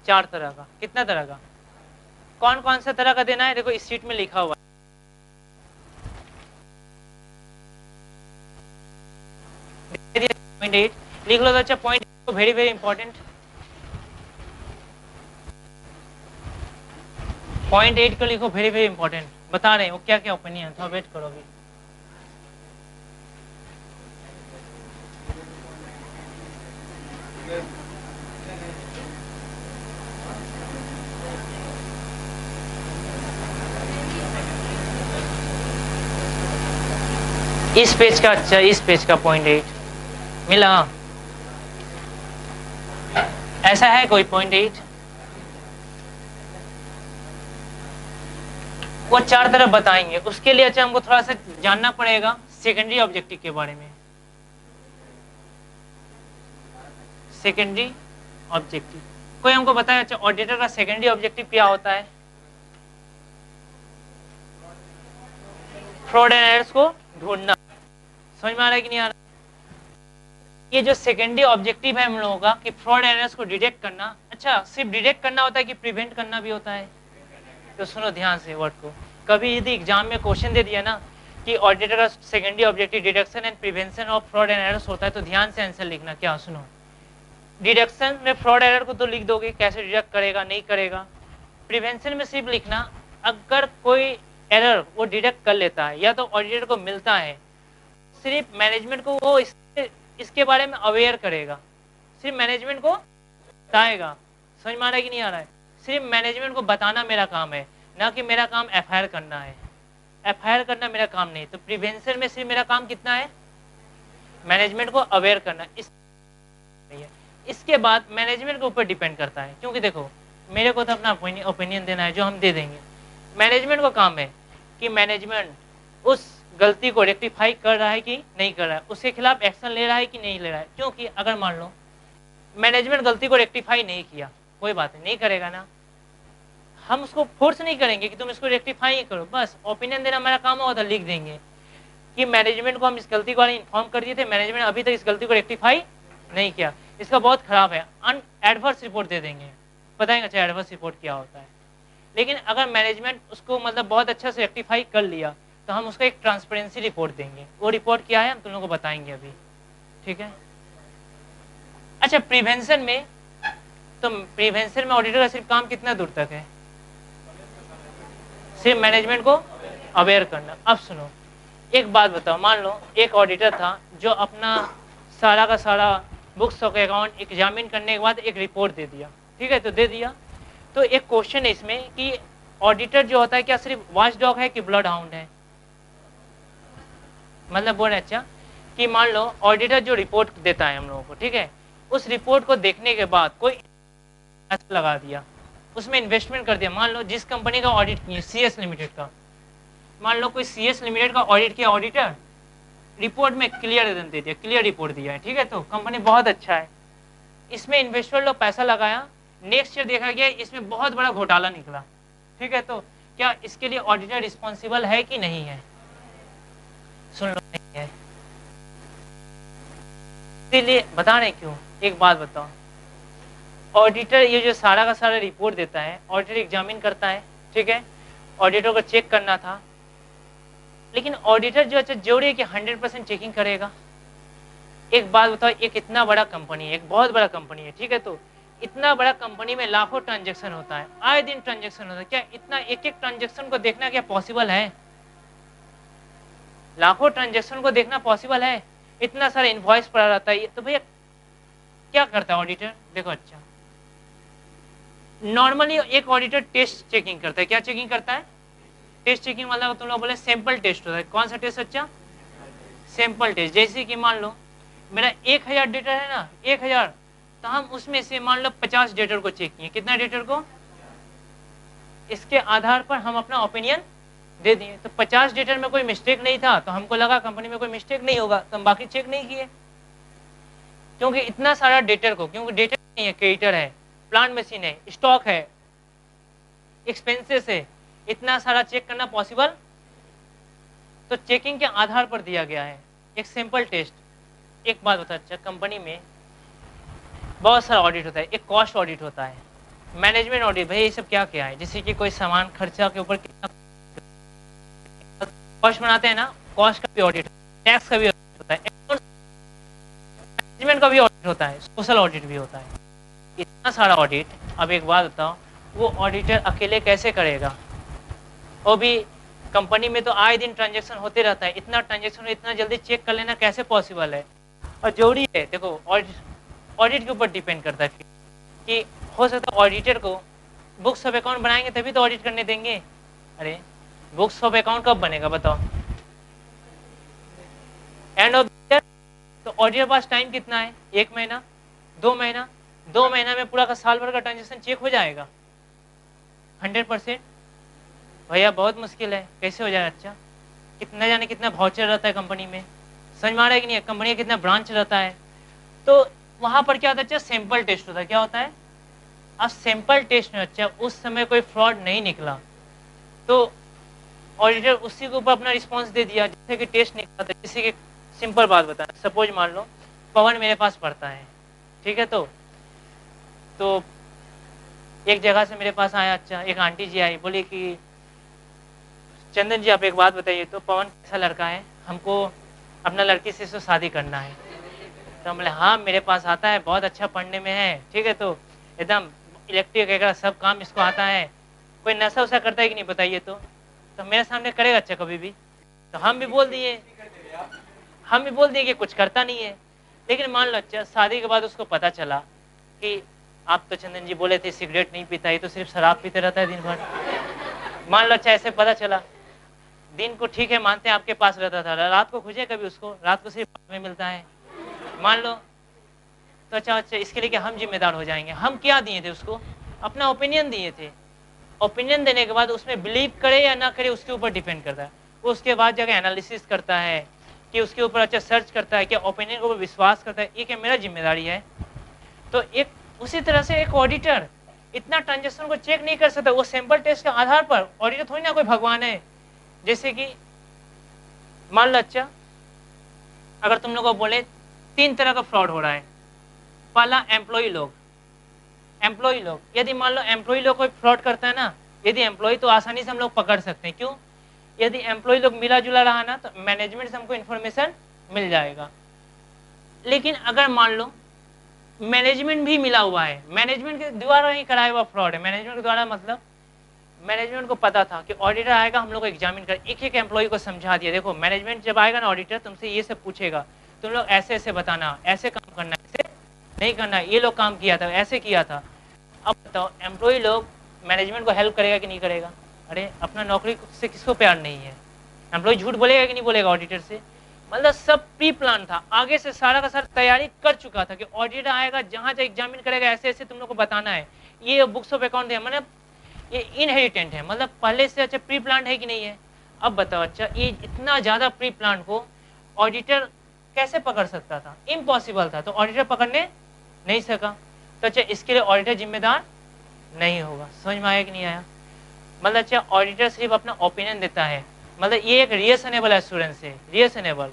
4 तरह का। कितना तरह का? कौन कौन सा तरह का देना है? देखो इस शीट में लिखा हुआ है। पॉइंट 8 लिख लो तो अच्छा। Point very very important. Point 8 को लिखो, वेरी वेरी इंपॉर्टेंट। बता रहे हैं वो क्या क्या ओपिनियन था, वेट करो अभी। इस पेज का, अच्छा इस पेज का पॉइंट 8 मिला। ऐसा है कोई पॉइंट 8? वो 4 तरफ बताएंगे। उसके लिए अच्छा हमको थोड़ा सा जानना पड़ेगा सेकेंडरी ऑब्जेक्टिव के बारे में। सेकेंडरी ऑब्जेक्टिव कोई हमको बताया? अच्छा ऑडिटर का सेकेंडरी ऑब्जेक्टिव क्या होता है? फ्रॉड एंड एरर्स को ढूंढना। समझ में आ रहा है कि नहीं आ रहा? ये जो सेकेंडरी ऑब्जेक्टिव है हम लोगों का कि फ्रॉड एरर्स को डिटेक्ट करना। अच्छा सिर्फ डिटेक्ट करना होता है कि प्रिवेंट करना भी होता है? तो सुनो ध्यान से वर्ड को। कभी यदि एग्जाम में क्वेश्चन दे दिया ना कि ऑडिटर का secondary objective detection and prevention of fraud and errors होता है, तो ध्यान से आंसर लिखना। क्या? सुनो, डिटेक्शन में फ्रॉड एरर को तो लिख दोगे, कैसे डिटेक्ट करेगा नहीं करेगा। प्रिवेंशन में सिर्फ लिखना अगर कोई एरर वो डिटेक्ट कर लेता है या तो ऑडिटर को मिलता है, सिर्फ मैनेजमेंट को वो इसके बारे में अवेयर करेगा, सिर्फ मैनेजमेंट को बताएगा। समझ में आ रहा है कि नहीं आ रहा है? सिर्फ मैनेजमेंट को बताना मेरा काम है, ना कि मेरा काम एफआईआर करना है। एफआईआर करना मेरा काम नहीं। तो प्रिवेंशन में सिर्फ मेरा काम कितना है? मैनेजमेंट को अवेयर करना। इस इसके बाद मैनेजमेंट के ऊपर डिपेंड करता है, क्योंकि देखो मेरे को तो अपना ओपिनियन देना है जो हम दे देंगे। मैनेजमेंट का काम है कि मैनेजमेंट उस गलती को रेक्टिफाई कर रहा है कि नहीं कर रहा है, उसके खिलाफ एक्शन ले रहा है कि नहीं ले रहा है। क्योंकि अगर मान लो मैनेजमेंट गलती को रेक्टिफाई नहीं किया, कोई बात नहीं करेगा ना, हम उसको फोर्स नहीं करेंगे कि तुम इसको रेक्टिफाई ही करो, बस ओपिनियन देना हमारा काम होता, लिख देंगे कि मैनेजमेंट को हम इस गलती को इन्फॉर्म कर दिए थे, मैनेजमेंट अभी तक इस गलती को रेक्टिफाई नहीं किया, इसका बहुत खराब है, एडवर्स रिपोर्ट दे देंगे, बताएंगे अच्छा एडवर्स रिपोर्ट क्या होता है। लेकिन अगर मैनेजमेंट उसको मतलब बहुत अच्छा से रेक्टिफाई कर लिया तो हम उसको एक ट्रांसपेरेंसी रिपोर्ट देंगे। वो रिपोर्ट क्या है हम तुम लोगों को बताएंगे अभी, ठीक है। अच्छा प्रिवेंशन में, तो प्रिवेंशन में ऑडिटर का सिर्फ काम कितना दूर तक है, सिर्फ मैनेजमेंट को अवेयर करना। अब सुनो एक बात बताओ, मान लो एक ऑडिटर था जो अपना सारा का सारा बुक्स ऑफ अकाउंट एग्जामिन करने के बाद एक रिपोर्ट दे दिया, ठीक है, तो दे दिया, तो एक क्वेश्चन है इसमें कि ऑडिटर जो होता है क्या सिर्फ वॉच डॉग है कि ब्लड हाउंड है। मतलब बोल रहे अच्छा कि मान लो ऑडिटर जो रिपोर्ट देता है हम लोगों को, ठीक है, उस रिपोर्ट को देखने के बाद कोई लगा दिया, उसमें इन्वेस्टमेंट कर दिया, मान लो जिस कंपनी का ऑडिट किया सीएस लिमिटेड का, मान लो कोई सीएस लिमिटेड का ऑडिट किया ऑडिटर, रिपोर्ट में क्लियर दे दिया, क्लियर रिपोर्ट दिया है, ठीक है, तो कंपनी बहुत अच्छा है, इसमें इन्वेस्टर लोग पैसा लगाया, नेक्स्ट ईयर देखा गया इसमें बहुत बड़ा घोटाला निकला, ठीक है, तो क्या इसके लिए ऑडिटर रिस्पॉन्सिबल है कि नहीं है? सुन लो नहीं है, इसीलिए बता रहे क्यों, एक बात बताओ, ऑडिटर ये जो सारा का सारा रिपोर्ट देता है, ऑडिटर एग्जामिन करता है, ठीक है, ऑडिटर को चेक करना था, लेकिन ऑडिटर जो अच्छा जोड़े है कि 100% चेकिंग करेगा। एक बात बताओ, एक इतना बड़ा कंपनी है, एक बहुत बड़ा कंपनी है, ठीक है, तो इतना बड़ा कंपनी में लाखों ट्रांजैक्शन होता है, आए दिन ट्रांजैक्शन होता है, क्या इतना एक एक ट्रांजैक्शन को देखना क्या पॉसिबल है? लाखों ट्रांजैक्शन को देखना पॉसिबल है? इतना सारा इनवॉइस पड़ा रहता है, तो भैया क्या करता है ऑडिटर? देखो अच्छा नॉर्मली एक ऑडिटर टेस्ट चेकिंग करता है, क्या चेकिंग करता है? टेस्ट चेकिंग मतलब तुम लोग बोले सैंपल टेस्ट होता है, कौन सा टेस्ट अच्छा? Sample test. जैसे कि मान लो मेरा 1000 डेटर है ना, 1000, तो हम उसमें से मान लो 50 डेटर को चेक किए, कितना डेटर को? इसके आधार पर हम अपना ओपिनियन दे दिए, तो 50 डेटर में कोई मिस्टेक नहीं था, तो हमको लगा कंपनी में कोई मिस्टेक नहीं होगा, तो हम बाकी चेक नहीं किए, क्योंकि इतना सारा डेटर को, क्योंकि डेटर नहीं है, क्रेडिटर है, प्लांट मशीन है, स्टॉक है, एक्सपेंसेस है, इतना सारा चेक करना पॉसिबल, तो चेकिंग के आधार पर दिया गया है एक सिंपल टेस्ट। एक बात बता अच्छा, कंपनी में बहुत सारा ऑडिट होता है, एक कॉस्ट ऑडिट होता है, मैनेजमेंट ऑडिट, भाई ये सब क्या क्या है? जैसे कि कोई सामान खर्चा के ऊपर कितना कॉस्ट बनाते हैं ना, कॉस्ट का भी ऑडिट, टैक्स का भी ऑडिट होता है, मैनेजमेंट का भी ऑडिट होता है, सोशल ऑडिट भी होता है, इतना सारा ऑडिट। अब एक बात बताओ, वो ऑडिटर अकेले कैसे करेगा? वो भी कंपनी में तो आए दिन ट्रांजैक्शन होते रहता है, इतना ट्रांजैक्शन इतना जल्दी चेक कर लेना कैसे पॉसिबल है? और जरूरी है, देखो ऑडिट के ऊपर डिपेंड करता है कि हो सकता है ऑडिटर को बुक्स ऑफ अकाउंट बनाएंगे तभी तो ऑडिट करने देंगे। अरे बुक्स ऑफ अकाउंट कब बनेगा बताओ? End of year. तो ऑडिटर पास टाइम कितना है? 1 महीना, 2 महीना, 2 महीना में पूरा का साल भर का ट्रांजेक्शन चेक हो जाएगा 100%? भैया बहुत मुश्किल है, कैसे हो जाएगा? अच्छा कितना जाने कितना वाउचर रहता है कंपनी में, समझ में आ रहा है कि नहीं? कंपनी का कितना ब्रांच रहता है, तो वहां पर क्या होता है? अच्छा सैंपल टेस्ट होता है, क्या होता है? अब सैंपल टेस्ट में अच्छा उस समय कोई फ्रॉड नहीं निकला तो ऑडिटर उसी के ऊपर अपना रिस्पॉन्स दे दिया, जैसे कि टेस्ट निकला था। जैसे कि सिंपल बात बताना, सपोज मान लो पवन मेरे पास पढ़ता है, ठीक है, तो एक जगह से मेरे पास आया, अच्छा एक आंटी जी आई, बोली कि चंदन जी आप एक बात बताइए तो पवन कैसा लड़का है, हमको अपना लड़की से शादी करना है। तो हम बोले हाँ मेरे पास आता है, बहुत अच्छा पढ़ने में है, ठीक है, तो एकदम इलेक्ट्रिक वगैरह सब काम इसको आता है, कोई नशा वशा करता है कि नहीं बताइए? तो मेरे सामने करेगा अच्छा कभी भी? तो हम भी बोल दिए कि कुछ करता नहीं है। लेकिन मान लो अच्छा शादी के बाद उसको पता चला कि आप तो चंदन जी बोले थे सिगरेट नहीं पीता, ये तो सिर्फ शराब पीते रहता है दिन भर। मान लो अच्छा ऐसे पता चला, दिन को ठीक है मानते हैं आपके पास रहता था, रात को खोजे कभी उसको? रात को सिर्फ में मिलता है, मान लो। तो अच्छा अच्छा इसके लिए क्या हम जिम्मेदार हो जाएंगे? हम क्या दिए थे उसको? अपना ओपिनियन दिए थे। ओपिनियन देने के बाद उसमें बिलीव करे या ना करे उसके ऊपर डिपेंड करता है। वो उसके बाद जाकर एनालिसिस करता है कि उसके ऊपर अच्छा सर्च करता है, क्या ओपिनियन के ऊपर विश्वास करता है, ये क्या मेरा जिम्मेदारी है? तो एक उसी तरह से एक ऑडिटर इतना ट्रांजेक्शन को चेक नहीं कर सकता। वो सैंपल टेस्ट के आधार पर, ऑडिटर थोड़ी ना कोई भगवान है। जैसे कि मान लो अच्छा अगर तुम लोग को बोले 3 तरह का फ्रॉड हो रहा है। पहला एम्प्लॉय लोग, यदि मान लो एम्प्लॉय लोग कोई फ्रॉड करता है ना, यदि एम्प्लॉय तो आसानी से हम लोग पकड़ सकते हैं। क्यों? यदि एम्प्लॉय लोग मिला जुला रहा ना तो मैनेजमेंट से हमको इन्फॉर्मेशन मिल जाएगा। लेकिन अगर मान लो मैनेजमेंट भी मिला हुआ है, मैनेजमेंट के द्वारा ही कराया हुआ फ्रॉड है। मैनेजमेंट के द्वारा मतलब मैनेजमेंट को पता था कि ऑडिटर आएगा, हम लोग को एग्जामिन कर, एक एक एम्प्लॉय को समझा दिया, देखो मैनेजमेंट जब आएगा ना ऑडिटर तुमसे ये सब पूछेगा, तुम लोग ऐसे ऐसे बताना, ऐसे काम करना, ऐसे नहीं करना, ये लोग काम किया था, ऐसे किया था। अब बताओ एम्प्लॉय लोग मैनेजमेंट को हेल्प करेगा कि नहीं करेगा? अरे अपना नौकरी से किसको प्यार नहीं है? एम्प्लॉय झूठ बोलेगा कि नहीं बोलेगा ऑडिटर से? मतलब सब प्री प्लान था, आगे से सारा का सारा तैयारी कर चुका था कि ऑडिटर आएगा, जहां जहाँ एग्जामिन करेगा ऐसे ऐसे तुम लोग को बताना है, ये बुक्स ऑफ अकाउंट है, मतलब ये इनहेरिटेंट है, मतलब पहले से अच्छा प्री प्लान है कि नहीं है? अब बताओ अच्छा ये इतना ज्यादा प्री प्लान को ऑडिटर कैसे पकड़ सकता था? इम्पॉसिबल था। तो ऑडिटर पकड़ने नहीं सका, तो अच्छा इसके लिए ऑडिटर जिम्मेदार नहीं होगा। समझ में आया कि नहीं आया? मतलब अच्छा ऑडिटर सिर्फ अपना ओपिनियन देता है, मतलब ये एक रिएसनेबल एश्योरेंस है, रिएसनेबल,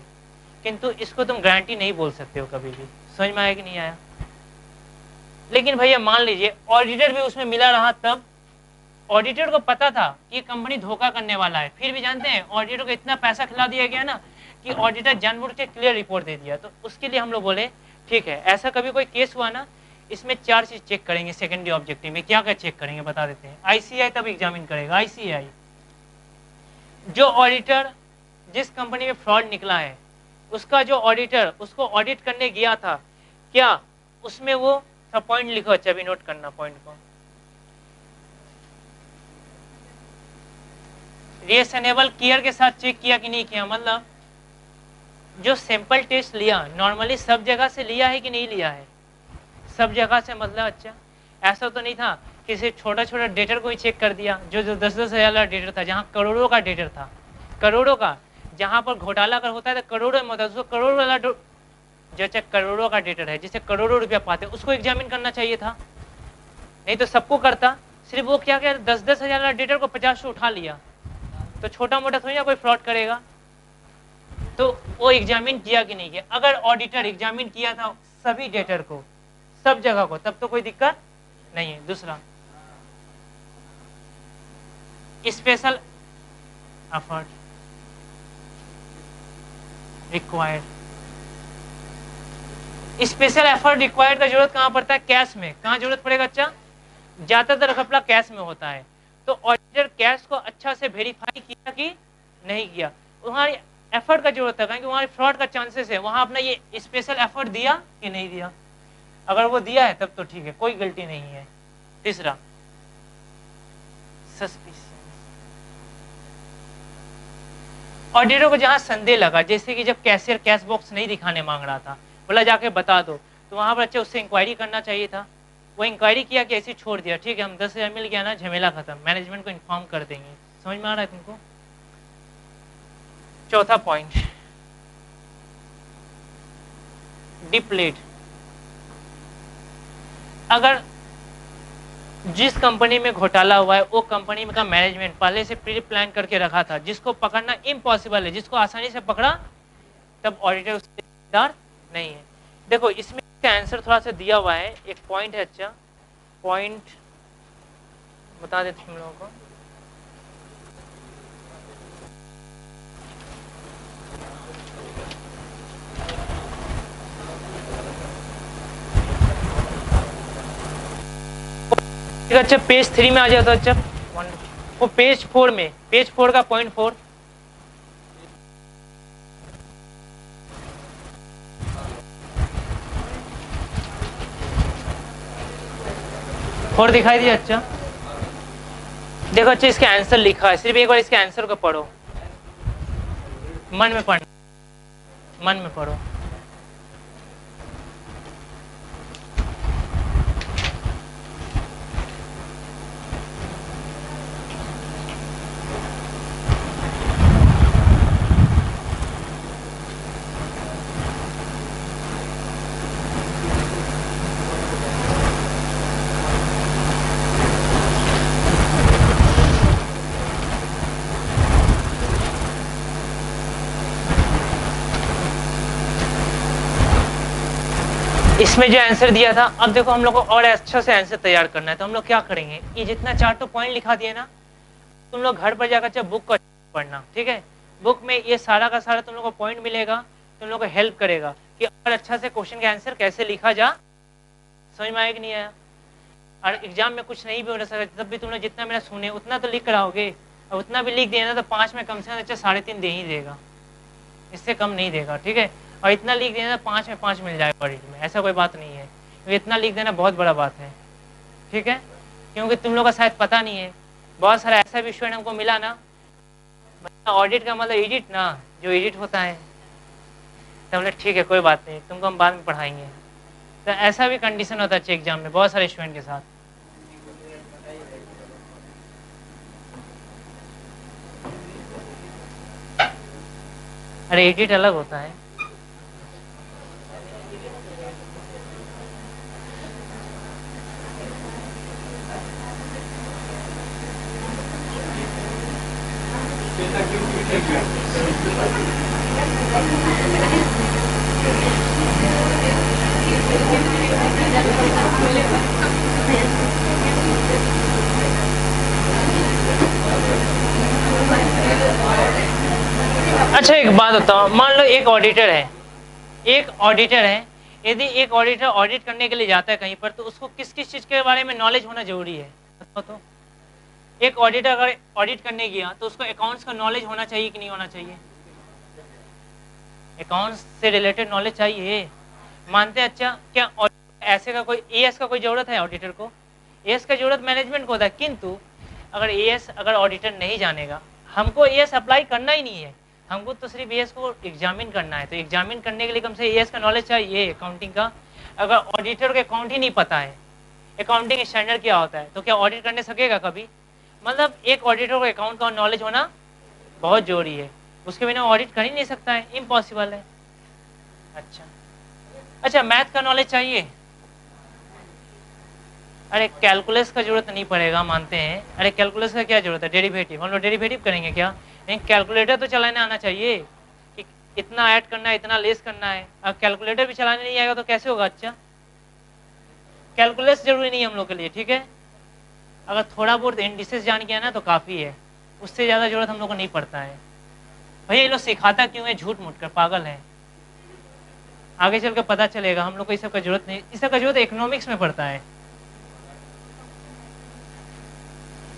किंतु इसको तुम गारंटी नहीं बोल सकते हो कभी भी। समझ में आया कि नहीं आया? लेकिन भैया मान लीजिए ऑडिटर भी उसमें मिला रहा, तब ऑडिटर को पता था कि ये कंपनी धोखा करने वाला है, फिर भी जानते हैं ऑडिटर को इतना पैसा खिला दिया गया ना कि ऑडिटर जानबूझ के क्लियर रिपोर्ट दे दिया। तो उसके लिए हम लोग बोले ठीक है, ऐसा कभी कोई केस हुआ ना, इसमें 4 चीज चेक करेंगे सेकेंडरी ऑब्जेक्टिव में। क्या क्या चेक करेंगे बता देते हैं। आईसीआई तब एग्जामिन करेगा। आईसीआई जो ऑडिटर जिस कंपनी में फ्रॉड निकला है उसका जो ऑडिटर उसको ऑडिट करने गया था, क्या उसमें वो सब पॉइंट लिखो, अच्छा भी नोट करना पॉइंट को। रिएसनेबल केयर के साथ चेक किया कि नहीं किया, मतलब जो सैंपल टेस्ट लिया नॉर्मली सब जगह से लिया है कि नहीं लिया है? सब जगह से, मतलब अच्छा ऐसा तो नहीं था किसी छोटा छोटा डेटर को ही चेक कर दिया, जो जो 10-10 हजार वाला डेटर था, जहाँ करोड़ों का डेटर था, करोड़ों का, जहां पर घोटाला अगर होता है तो करोड़ों में होता है, उसको करोड़ों वाला जो चेक करोड़ों का डेटर है, जिसे करोड़ों रुपया पाते हैं, उसको एग्जामिन करना चाहिए था। नहीं तो सबको करता, सिर्फ वो क्या क्या 10-10 हजार वाला डेटर को 50 से उठा लिया, तो छोटा मोटा थोड़ी ना कोई फ्रॉड करेगा। तो वो एग्जामिन किया कि नहीं किया? अगर ऑडिटर एग्जामिन किया था सभी डेटर को, सब जगह को, तब तो कोई दिक्कत नहीं है। दूसरा special effort required. Special effort required का जरूरत कहां पड़ता है? कैश में। कहां जरूरत पड़ेगा? अच्छा ज्यादातर घपला कैश में होता है, तो ऑडिटर कैश को अच्छा से वेरीफाई किया कि नहीं किया, वहां एफर्ट का जरूरत है, क्योंकि वहां फ्रॉड का चांसेस है, वहां अपना ये स्पेशल एफर्ट दिया कि नहीं दिया? अगर वो दिया है तब तो ठीक है, कोई गलती नहीं है। तीसरा सस्पिशियस। ऑडिटर को जहां संदेह लगा, जैसे कि जब कैशियर कैश बॉक्स नहीं दिखाने मांग रहा था, बोला जाके बता दो, तो वहां पर अच्छा उससे इंक्वायरी करना चाहिए था। वो इंक्वायरी किया कि ऐसे छोड़ दिया, ठीक है हम 10,000 मिल गया ना, झमेला खत्म, मैनेजमेंट को इन्फॉर्म कर देंगे। समझ में आ रहा है तुमको? चौथा पॉइंट डिप्लेट। अगर जिस कंपनी में घोटाला हुआ है वो कंपनी का मैनेजमेंट पहले से प्री प्लान करके रखा था, जिसको पकड़ना इम्पॉसिबल है, जिसको आसानी से पकड़ा, तब ऑडिटर उससे जिम्मेदार नहीं है। देखो इसमें इसका आंसर थोड़ा सा दिया हुआ है, एक पॉइंट है, अच्छा पॉइंट बता देते तुम लोगों को। अच्छा पेज 3 में आ जाता, अच्छा वो पेज 4 में, पेज 4 का पॉइंट 4 दिखाई दिया। अच्छा देखो, अच्छा इसका आंसर लिखा है, सिर्फ एक बार इसके आंसर को पढ़ो, मन में पढ़ो, मन में पढ़ो। इसमें जो आंसर दिया था, अब देखो हम लोग को और अच्छा से आंसर तैयार करना है, तो हम लोग क्या करेंगे, ये जितना चार पॉइंट लिखा दिया ना, तुम लोग घर पर जाकर चाहे बुक को पढ़ना, ठीक है। बुक में ये सारा का सारा तुम लोग को पॉइंट मिलेगा, तुम लोग को हेल्प करेगा कि और अच्छा से क्वेश्चन का आंसर कैसे लिखा जा। समझ में आया कि नहीं आया? और एग्जाम में कुछ नहीं भी हो सकता, तब भी तुम लोग जितना मेरा सुने उतना तो लिख कर आओगे, और उतना भी लिख देना तो 5 में कम से कम अच्छा 3.5 दे ही देगा, इससे कम नहीं देगा, ठीक है। और इतना लिख देना तो 5 में 5 मिल जाएगा ऑडिट में, ऐसा कोई बात नहीं है। तो इतना लिख देना बहुत बड़ा बात है, ठीक है। क्योंकि तुम लोग का शायद पता नहीं है, बहुत सारा ऐसा भी स्टूडेंट हमको मिला ना, ऑडिट का मतलब एडिट ना, जो एडिट होता है, तो हमने ठीक है कोई बात नहीं, तुमको हम बाद में पढ़ाएंगे। तो ऐसा भी कंडीशन होता है एग्जाम में बहुत सारे स्टूडेंट के साथ। अरे एडिट अलग होता है। अच्छा एक बात बताओ, मान लो एक ऑडिटर है, यदि एक ऑडिटर ऑडिट करने के लिए जाता है कहीं पर, तो उसको किस किस चीज के बारे में नॉलेज होना जरूरी है बताओ तो। एक ऑडिटर अगर ऑडिट करने गया तो उसको अकाउंट्स का नॉलेज होना चाहिए कि नहीं होना चाहिए? अकाउंट्स से रिलेटेड नॉलेज चाहिए, मानते हैं। अच्छा क्या ऐसे का कोई एएस का कोई जरूरत है ऑडिटर को? एएस का जरूरत मैनेजमेंट को होता है, किंतु अगर एएस अगर ऑडिटर नहीं जानेगा, हमको एएस अप्लाई करना ही नहीं है, हमको तो सिर्फ एएस को एग्जामिन करना है। तो एग्जामिन करने के लिए कम से एएस का नॉलेज चाहिए अकाउंटिंग का। अगर ऑडिटर को अकाउंट ही नहीं पता है, अकाउंटिंग स्टैंडर्ड क्या होता है, तो क्या ऑडिट करने सकेगा कभी? मतलब एक ऑडिटर को अकाउंट का नॉलेज होना बहुत जरूरी है, उसके बिना ऑडिट कर ही नहीं सकता है, इम्पॉसिबल है। अच्छा मैथ का नॉलेज चाहिए? अरे कैलकुलस का जरूरत नहीं पड़ेगा, मानते हैं। अरे कैलकुलस का क्या जरूरत है, डेरिवेटिव, हम लोग डेरिवेटिव करेंगे क्या? लेकिन कैलकुलेटर तो चलाने आना चाहिए कि इतना ऐड करना है, इतना लेस करना है। अब कैलकुलेटर भी चलाने नहीं आएगा तो कैसे होगा? अच्छा कैलकुलस जरूरी नहीं है हम लोग के लिए, ठीक है। अगर थोड़ा बहुत इंडिसेस जान गया ना तो काफी है, उससे ज्यादा जरूरत हम लोग को नहीं पड़ता है। भैया ये लोग सिखाता क्यों है झूठ मूठ कर, पागल है। आगे चल कर पता चलेगा हम लोग को इस सब का जरूरत नहीं, इस सब का जरूरत इकोनॉमिक्स में पड़ता है।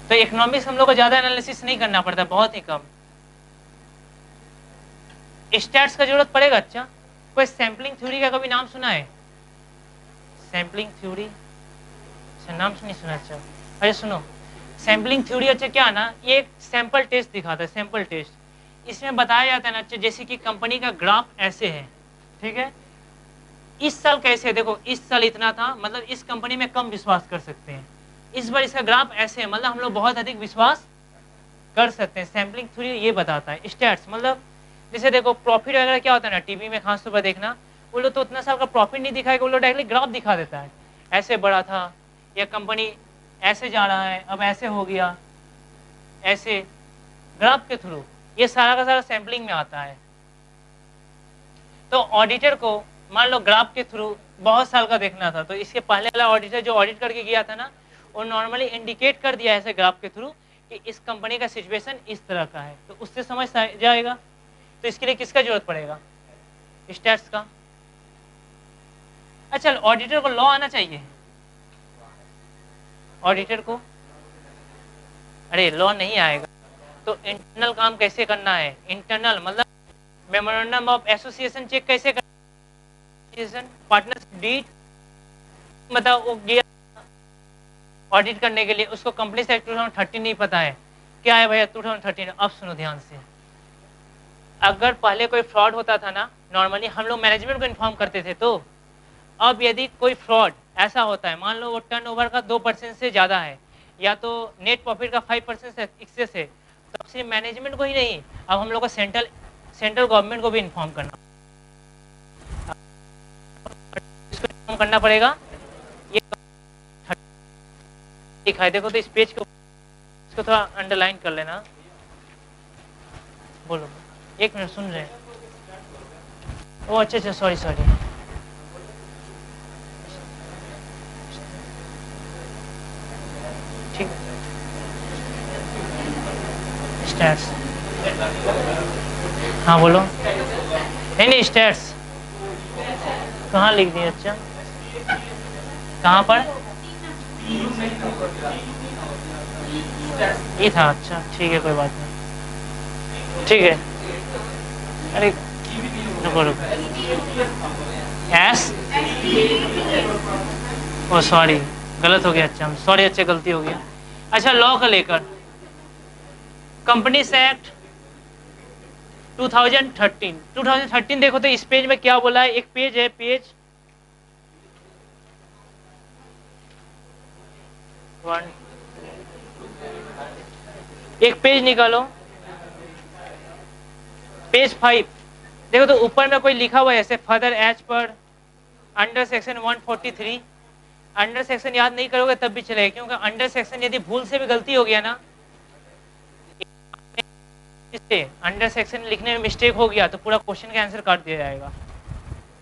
तो इकोनॉमिक्स हम लोग को ज्यादा एनालिसिस नहीं करना पड़ता, बहुत ही कम। स्टैट्स का जरूरत पड़ेगा? अच्छा कोई सैम्पलिंग थ्योरी का कभी नाम सुना है? सैम्पलिंग थ्योरी, अच्छा नाम नहीं सुना। अच्छा अरे सुनो, सैम्पलिंग थ्योरी अच्छा क्या ना, ये एक सैंपल टेस्ट दिखाता है, सैंपल टेस्ट। इसमें बताया जाता है ना, अच्छा जैसे कि कंपनी का ग्राफ ऐसे है, ठीक है, इस साल कैसे, देखो इस साल इतना था, मतलब इस कंपनी में कम विश्वास कर सकते हैं, इस बार इसका ग्राफ ऐसे है, मतलब हम लोग बहुत अधिक विश्वास कर सकते हैं। सैम्पलिंग थ्योरी ये बताता है। स्टैट्स मतलब जैसे देखो प्रॉफिट वगैरह क्या होता है ना, टीवी में खास तौर पर देखना, वो लोग तो उतना साल का प्रॉफिट नहीं दिखाएगा, वो लोग डायरेक्टली ग्राफ दिखा देता है, ऐसे बड़ा था, या कंपनी ऐसे जा रहा है, अब ऐसे हो गया, ऐसे ग्राफ के थ्रू। ये सारा का सारा सैम्पलिंग में आता है। तो ऑडिटर को मान लो ग्राफ के थ्रू बहुत साल का देखना था, तो इसके पहले वाला ऑडिटर जो ऑडिट करके गया था ना, वो नॉर्मली इंडिकेट कर दिया ऐसे ग्राफ के थ्रू कि इस कंपनी का सिचुएशन इस तरह का है, तो उससे समझ जाएगा। तो इसके लिए किसका जरूरत पड़ेगा? स्टैट्स का। अच्छा ऑडिटर को लॉ आना चाहिए, ऑडिटर को? अरे लॉ नहीं आएगा तो इंटरनल काम कैसे करना है? इंटरनल मतलब मेमोरेंडम ऑफ एसोसिएशन चेक कैसे करना, पार्टनरशिप डीड, मतलब वो गया ऑडिट करने के लिए, उसको कंपनी एक्ट 2013 नहीं पता है, क्या है भैया 2013? अब सुनो ध्यान से, अगर पहले कोई फ्रॉड होता था ना, नॉर्मली हम लोग मैनेजमेंट को इन्फॉर्म करते थे, तो अब यदि कोई फ्रॉड ऐसा होता है, मान लो वो टर्नओवर का 2% से ज्यादा है, या तो नेट प्रॉफिट का 5% से एक्सेस है, तो सिर्फ मैनेजमेंट को ही नहीं, अब हम लोग को सेंट्रल गवर्नमेंट को भी इन्फॉर्म करना, इसको इन्फॉर्म करना पड़ेगा। ये दिखाई देखो तो इस पेज को, इसको थोड़ा अंडरलाइन कर लेना। बोलो, एक मिनट सुन रहे हैं? ओ अच्छा सॉरी। स्टैट्स, हाँ बोलो। नहीं नहीं स्टैट्स कहाँ लिख दिए? अच्छा कहाँ पर ये था? अच्छा ठीक है कोई बात नहीं, ठीक है। अरे रुको रुको, एस, ओ सॉरी गलत हो गया। अच्छा सॉरी, अच्छे गलती हो गया। अच्छा लॉ का लेकर कंपनीज एक्ट 2013 देखो तो इस पेज में क्या बोला है? एक पेज है, पेज 1, एक पेज निकालो, पेज 5 देखो तो ऊपर में कोई लिखा हुआ है ऐसे further as per under section 143। Under section याद नहीं करोगे तब भी चलेगा, क्योंकि अंडर सेक्शन यदि भूल से भी गलती हो गया ना, इससे अंडर सेक्शन लिखने में मिस्टेक हो गया तो पूरा क्वेश्चन का आंसर काट दिया जाएगा।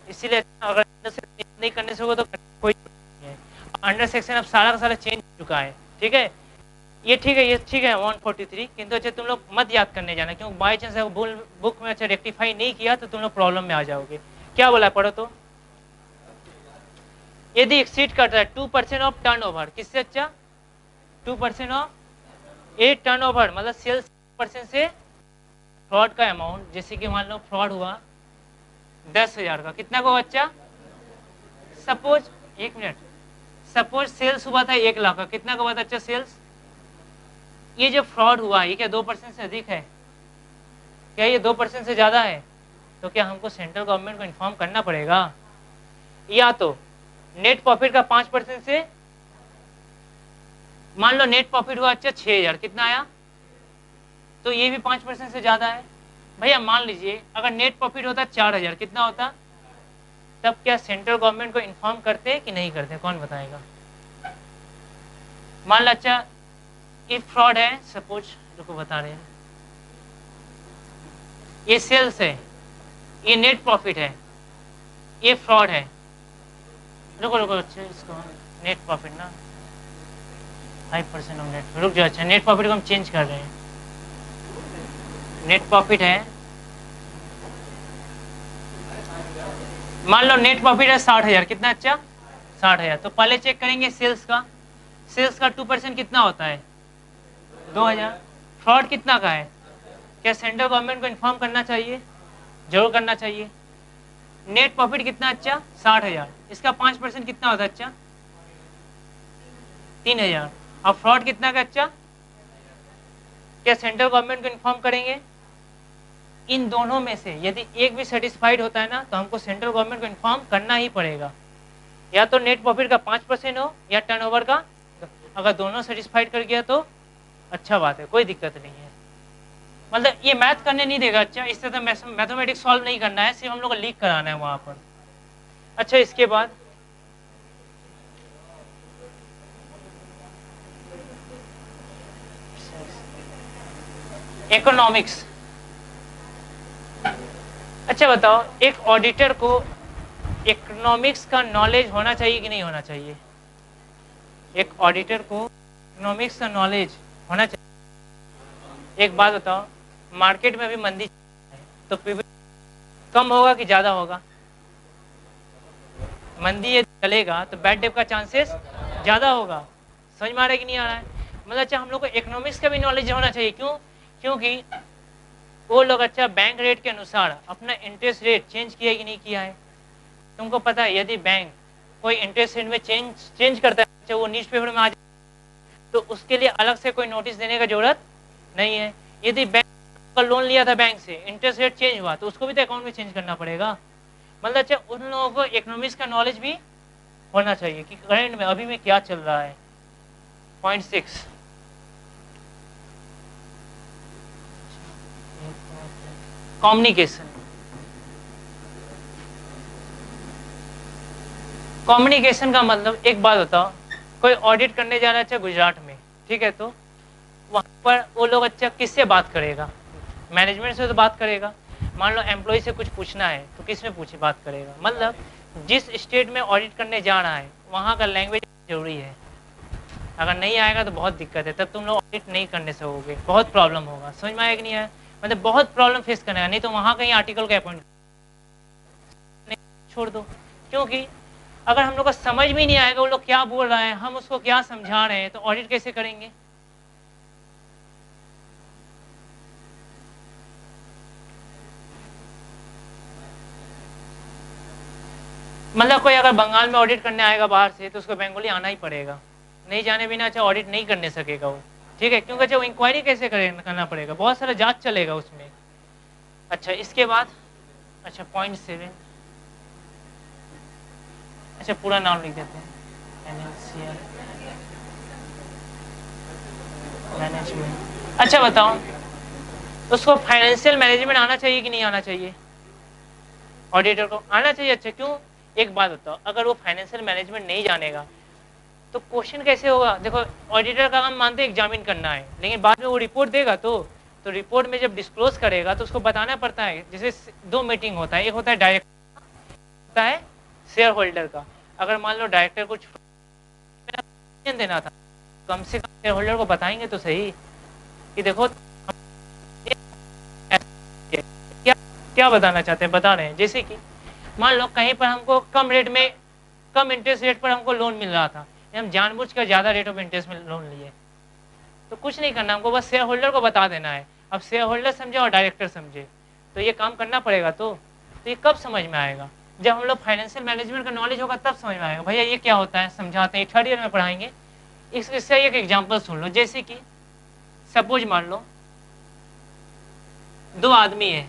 इसीलिए अगर अंडर सेक्शन नहीं करने से होगा तो कोई नहीं है। अंडर सेक्शन अब सारा का सारा चेंज हो चुका है, ठीक है। ये ठीक है, ये ठीक है 143, किंतु अच्छा तुम लोग मत याद करने जाना, क्योंकि बाई चांस भूल बुक में अच्छा रेक्टिफाई नहीं किया तो तुम लोग प्रॉब्लम में आ जाओगे। क्या बोला पढ़ो तो, यदि एक्सीड करता है 2% ऑफ टर्नओवर, किससे? अच्छा 2% ऑफ ए टर्नओवर, मतलब सेल्स परसेंट से फ्रॉड का अमाउंट, जैसे कि मान लो फ्रॉड हुआ 10,000 का, कितना को बच्चा? सपोज 1 मिनट, सपोज सेल्स हुआ था 1 लाख का, कितना का हुआ था? अच्छा सेल्स, ये जो फ्रॉड हुआ ये क्या 2% से अधिक है? क्या ये 2% से ज्यादा है? तो क्या हमको सेंट्रल गवर्नमेंट को इन्फॉर्म करना पड़ेगा? या तो नेट प्रॉफिट का 5% से, मान लो नेट प्रॉफिट हुआ अच्छा 6,000, कितना आया? तो ये भी 5% से ज्यादा है। भैया मान लीजिए अगर नेट प्रॉफिट होता 4,000, कितना होता? तब क्या सेंट्रल गवर्नमेंट को इन्फॉर्म करते कि नहीं करते? कौन बताएगा? मान लो अच्छा ये फ्रॉड है, सपोज रुको बता रहे हैं, ये सेल्स है, ये नेट प्रॉफिट है, ये फ्रॉड है। रुको रुको, अच्छा इसको नेट प्रॉफिट ना 5% ऑफ नेट, रुक जाओ। अच्छा नेट प्रॉफिट को हम चेंज कर रहे हैं, नेट प्रॉफिट है, मान लो नेट प्रॉफिट है 60,000, कितना? अच्छा 60,000। तो पहले चेक करेंगे सेल्स का, सेल्स का 2% कितना होता है? 2,000। फ्रॉड कितना का है? क्या सेंट्रल गवर्नमेंट को इन्फॉर्म करना चाहिए? जरूर करना चाहिए। नेट प्रॉफिट कितना? अच्छा 60,000, इसका 5% कितना होता है? अच्छा 3,000। और फ्रॉड कितना का? अच्छा क्या सेंट्रल गवर्नमेंट को इन्फॉर्म करेंगे? इन दोनों में से यदि एक भी सेटिस्फाइड होता है ना तो हमको सेंट्रल गवर्नमेंट को इन्फॉर्म करना ही पड़ेगा, या तो नेट प्रॉफिट का 5% हो या टर्नओवर का। अगर दोनों सेटिस्फाइड कर गया तो अच्छा बात है, कोई दिक्कत नहीं है। मतलब ये मैथ करने नहीं देगा, अच्छा इससे तो मैथमेटिक्स सॉल्व नहीं करना है, सिर्फ हम लोग को लीक कराना है वहां पर। अच्छा इसके बाद इकोनॉमिक्स। अच्छा बताओ एक ऑडिटर को इकोनॉमिक्स का नॉलेज होना चाहिए कि नहीं होना चाहिए? एक ऑडिटर को इकोनॉमिक्स का नॉलेज होना चाहिए। एक बात बताओ, मार्केट में अभी मंदी है तो पीवी कम होगा कि ज्यादा होगा? मंदी ये चलेगा तो बैड डेट का चांसेस ज्यादा होगा। समझ में आ रहा है कि नहीं आ रहा है? मतलब अच्छा हम लोग को इकोनॉमिक्स का भी नॉलेज होना चाहिए। क्यों? क्योंकि वो लोग अच्छा बैंक रेट के अनुसार अपना इंटरेस्ट रेट चेंज किया कि नहीं किया है। तुमको पता है यदि बैंक कोई इंटरेस्ट रेट में चेंज करता है, अच्छा वो न्यूज़पेपर में आ जाए तो उसके लिए अलग से कोई नोटिस देने का जरूरत नहीं है। यदि बैंक का लोन लिया था बैंक से, इंटरेस्ट रेट चेंज हुआ तो उसको भी तो अकाउंट में चेंज करना पड़ेगा। मतलब अच्छा उन लोगों को इकोनॉमिक्स का नॉलेज भी होना चाहिए कि करंट में अभी में क्या चल रहा है। Point 6 communication. कम्युनिकेशन का मतलब एक बात बताओ, कोई ऑडिट करने जा रहा है अच्छा गुजरात में, ठीक है, तो वहां पर वो लोग अच्छा किससे बात करेगा? मैनेजमेंट से तो बात करेगा। मान लो एम्प्लॉय से कुछ पूछना है तो किस में पूछे बात करेगा? मतलब जिस स्टेट में ऑडिट करने जा रहा है वहाँ का लैंग्वेज जरूरी है। अगर नहीं आएगा तो बहुत दिक्कत है, तब तुम लोग ऑडिट नहीं करने सकोगे, बहुत प्रॉब्लम होगा। समझ में आया कि नहीं आया? मतलब बहुत प्रॉब्लम फेस करना है, नहीं तो वहां कहीं आर्टिकल का अपॉइंट छोड़ दो। क्योंकि अगर हम लोग को समझ में नहीं आएगा वो लोग क्या बोल रहे हैं, हम उसको क्या समझा रहे हैं, तो ऑडिट कैसे करेंगे? मतलब कोई अगर बंगाल में ऑडिट करने आएगा बाहर से, तो उसको बंगाली आना ही पड़ेगा, नहीं जाने बिना अच्छा ऑडिट नहीं करने सकेगा वो, ठीक है? क्योंकि जब इंक्वायरी कैसे करना पड़ेगा, बहुत सारा जांच चलेगा उसमें। अच्छा इसके बाद, अच्छा 0.7, अच्छा पूरा नाम लिख देते हैं, फाइनेंशियल मैनेजमेंट। अच्छा बताओ, उसको फाइनेंशियल मैनेजमेंट आना चाहिए कि नहीं आना चाहिए? ऑडिटर को आना चाहिए। अच्छा क्यों? एक बात बताओ, अगर वो फाइनेंशियल मैनेजमेंट नहीं जानेगा तो क्वेश्चन कैसे होगा? देखो ऑडिटर का काम मानते एग्जामिन करना है, लेकिन बाद में वो रिपोर्ट देगा तो रिपोर्ट में जब डिस्क्लोज करेगा तो उसको बताना पड़ता है। जैसे दो मीटिंग होता है, एक होता है डायरेक्टर, होता है शेयर होल्डर का। अगर मान लो डायरेक्टर को देना था, कम से कम शेयर होल्डर को बताएंगे तो सही कि देखो क्या क्या बताना चाहते हैं, बता रहे हैं। जैसे कि मान लो कहीं पर हमको कम रेट में, कम इंटरेस्ट रेट पर हमको लोन मिल रहा था, हम जानबूझकर ज्यादा रेट ऑफ इंटरेस्ट में लोन लिए, तो कुछ नहीं करना, हमको बस शेयर होल्डर को बता देना है। अब शेयर होल्डर समझे और डायरेक्टर समझे, तो ये काम करना पड़ेगा। तो ये कब समझ में आएगा? जब हम लोग फाइनेंशियल मैनेजमेंट का नॉलेज होगा तब समझ में आएगा। भैया ये क्या होता है, समझाते हैं, थर्ड ईयर में पढ़ाएंगे। इससे एक एग्जाम्पल सुन लो। जैसे कि सपोज मान लो दो आदमी है,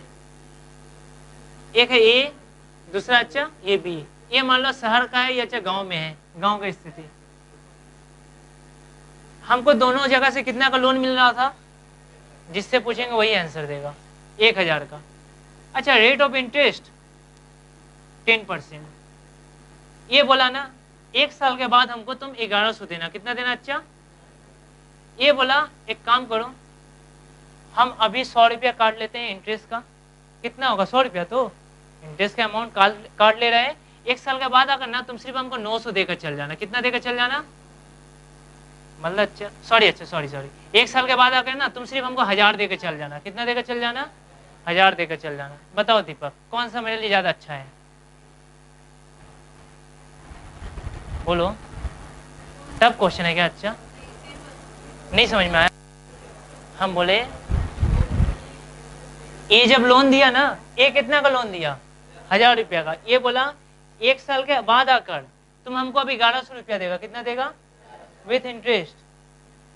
एक है ए, दूसरा अच्छा ये बी। ये मान लो शहर का है, ये अच्छा गांव में है, गांव की स्थिति। हमको दोनों जगह से कितना का लोन मिल रहा था, जिससे पूछेंगे वही आंसर देगा, 1000 का। अच्छा रेट ऑफ इंटरेस्ट 10%। ये बोला ना 1 साल के बाद हमको तुम 1100 देना, कितना देना? अच्छा ये बोला एक काम करो, हम अभी 100 रुपया काट लेते हैं इंटरेस्ट का। कितना होगा? 100 रुपया। तो इंटरेस्ट का अमाउंट काट ले रहे हैं। 1 साल के बाद अगर ना तुम सिर्फ हमको 900 देकर चल जाना। कितना देकर चल जाना? मतलब अच्छा सॉरी 1 साल के बाद आकर ना तुम सिर्फ हमको 1000 देकर चल जाना। कितना देकर चल जाना? 1000 देकर चल जाना। बताओ दीपक कौन सा मेरे लिए ज्यादा अच्छा है? बोलो। तब क्वेश्चन है क्या? अच्छा नहीं समझ में आया। हम बोले ये जब लोन दिया ना, ये कितना का लोन दिया? 1000 रुपया का। ये बोला 1 साल के बाद आकर तुम हमको अभी 1100 रुपया देगा। कितना देगा? With interest.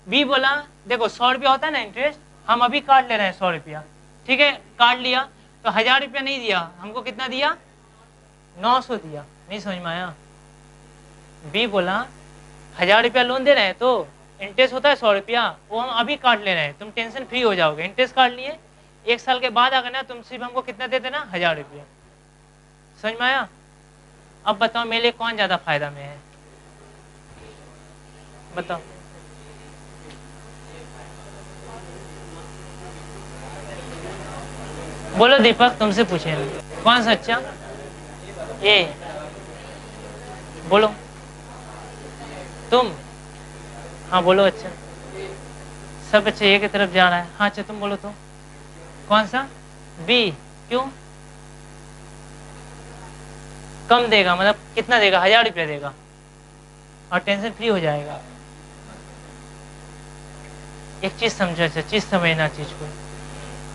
बी बोला देखो 100 रुपया होता है ना इंटरेस्ट, हम अभी काट ले रहे हैं 100 रुपया, ठीक है? काट लिया तो 1000 रुपया नहीं दिया हमको, कितना दिया? 900 दिया। नहीं समझ में आया? बी बोला 1000 रुपया लोन दे रहे हैं तो इंटरेस्ट होता है 100 रुपया, वो हम अभी काट ले रहे हैं, तुम टेंशन फ्री हो जाओगे। इंटरेस्ट काट लिए, 1 साल के बाद अगर ना तुम सिर्फ हमको कितना दे देना? 1000 रुपया। समझ में आया? अब बताओ मेरे लिए कौन ज्यादा फायदा में है? बताओ। बोलो दीपक, तुमसे पूछे कौन सा अच्छा? ये बोलो तुम। हाँ बोलो। अच्छा सब अच्छा ए की तरफ जा रहा है। हाँ अच्छा तुम बोलो तो कौन सा? बी। क्यों? कम देगा मतलब कितना देगा? 1000 रुपया देगा और टेंशन फ्री हो जाएगा। एक चीज समझो, अच्छा चीज समझना चीज को।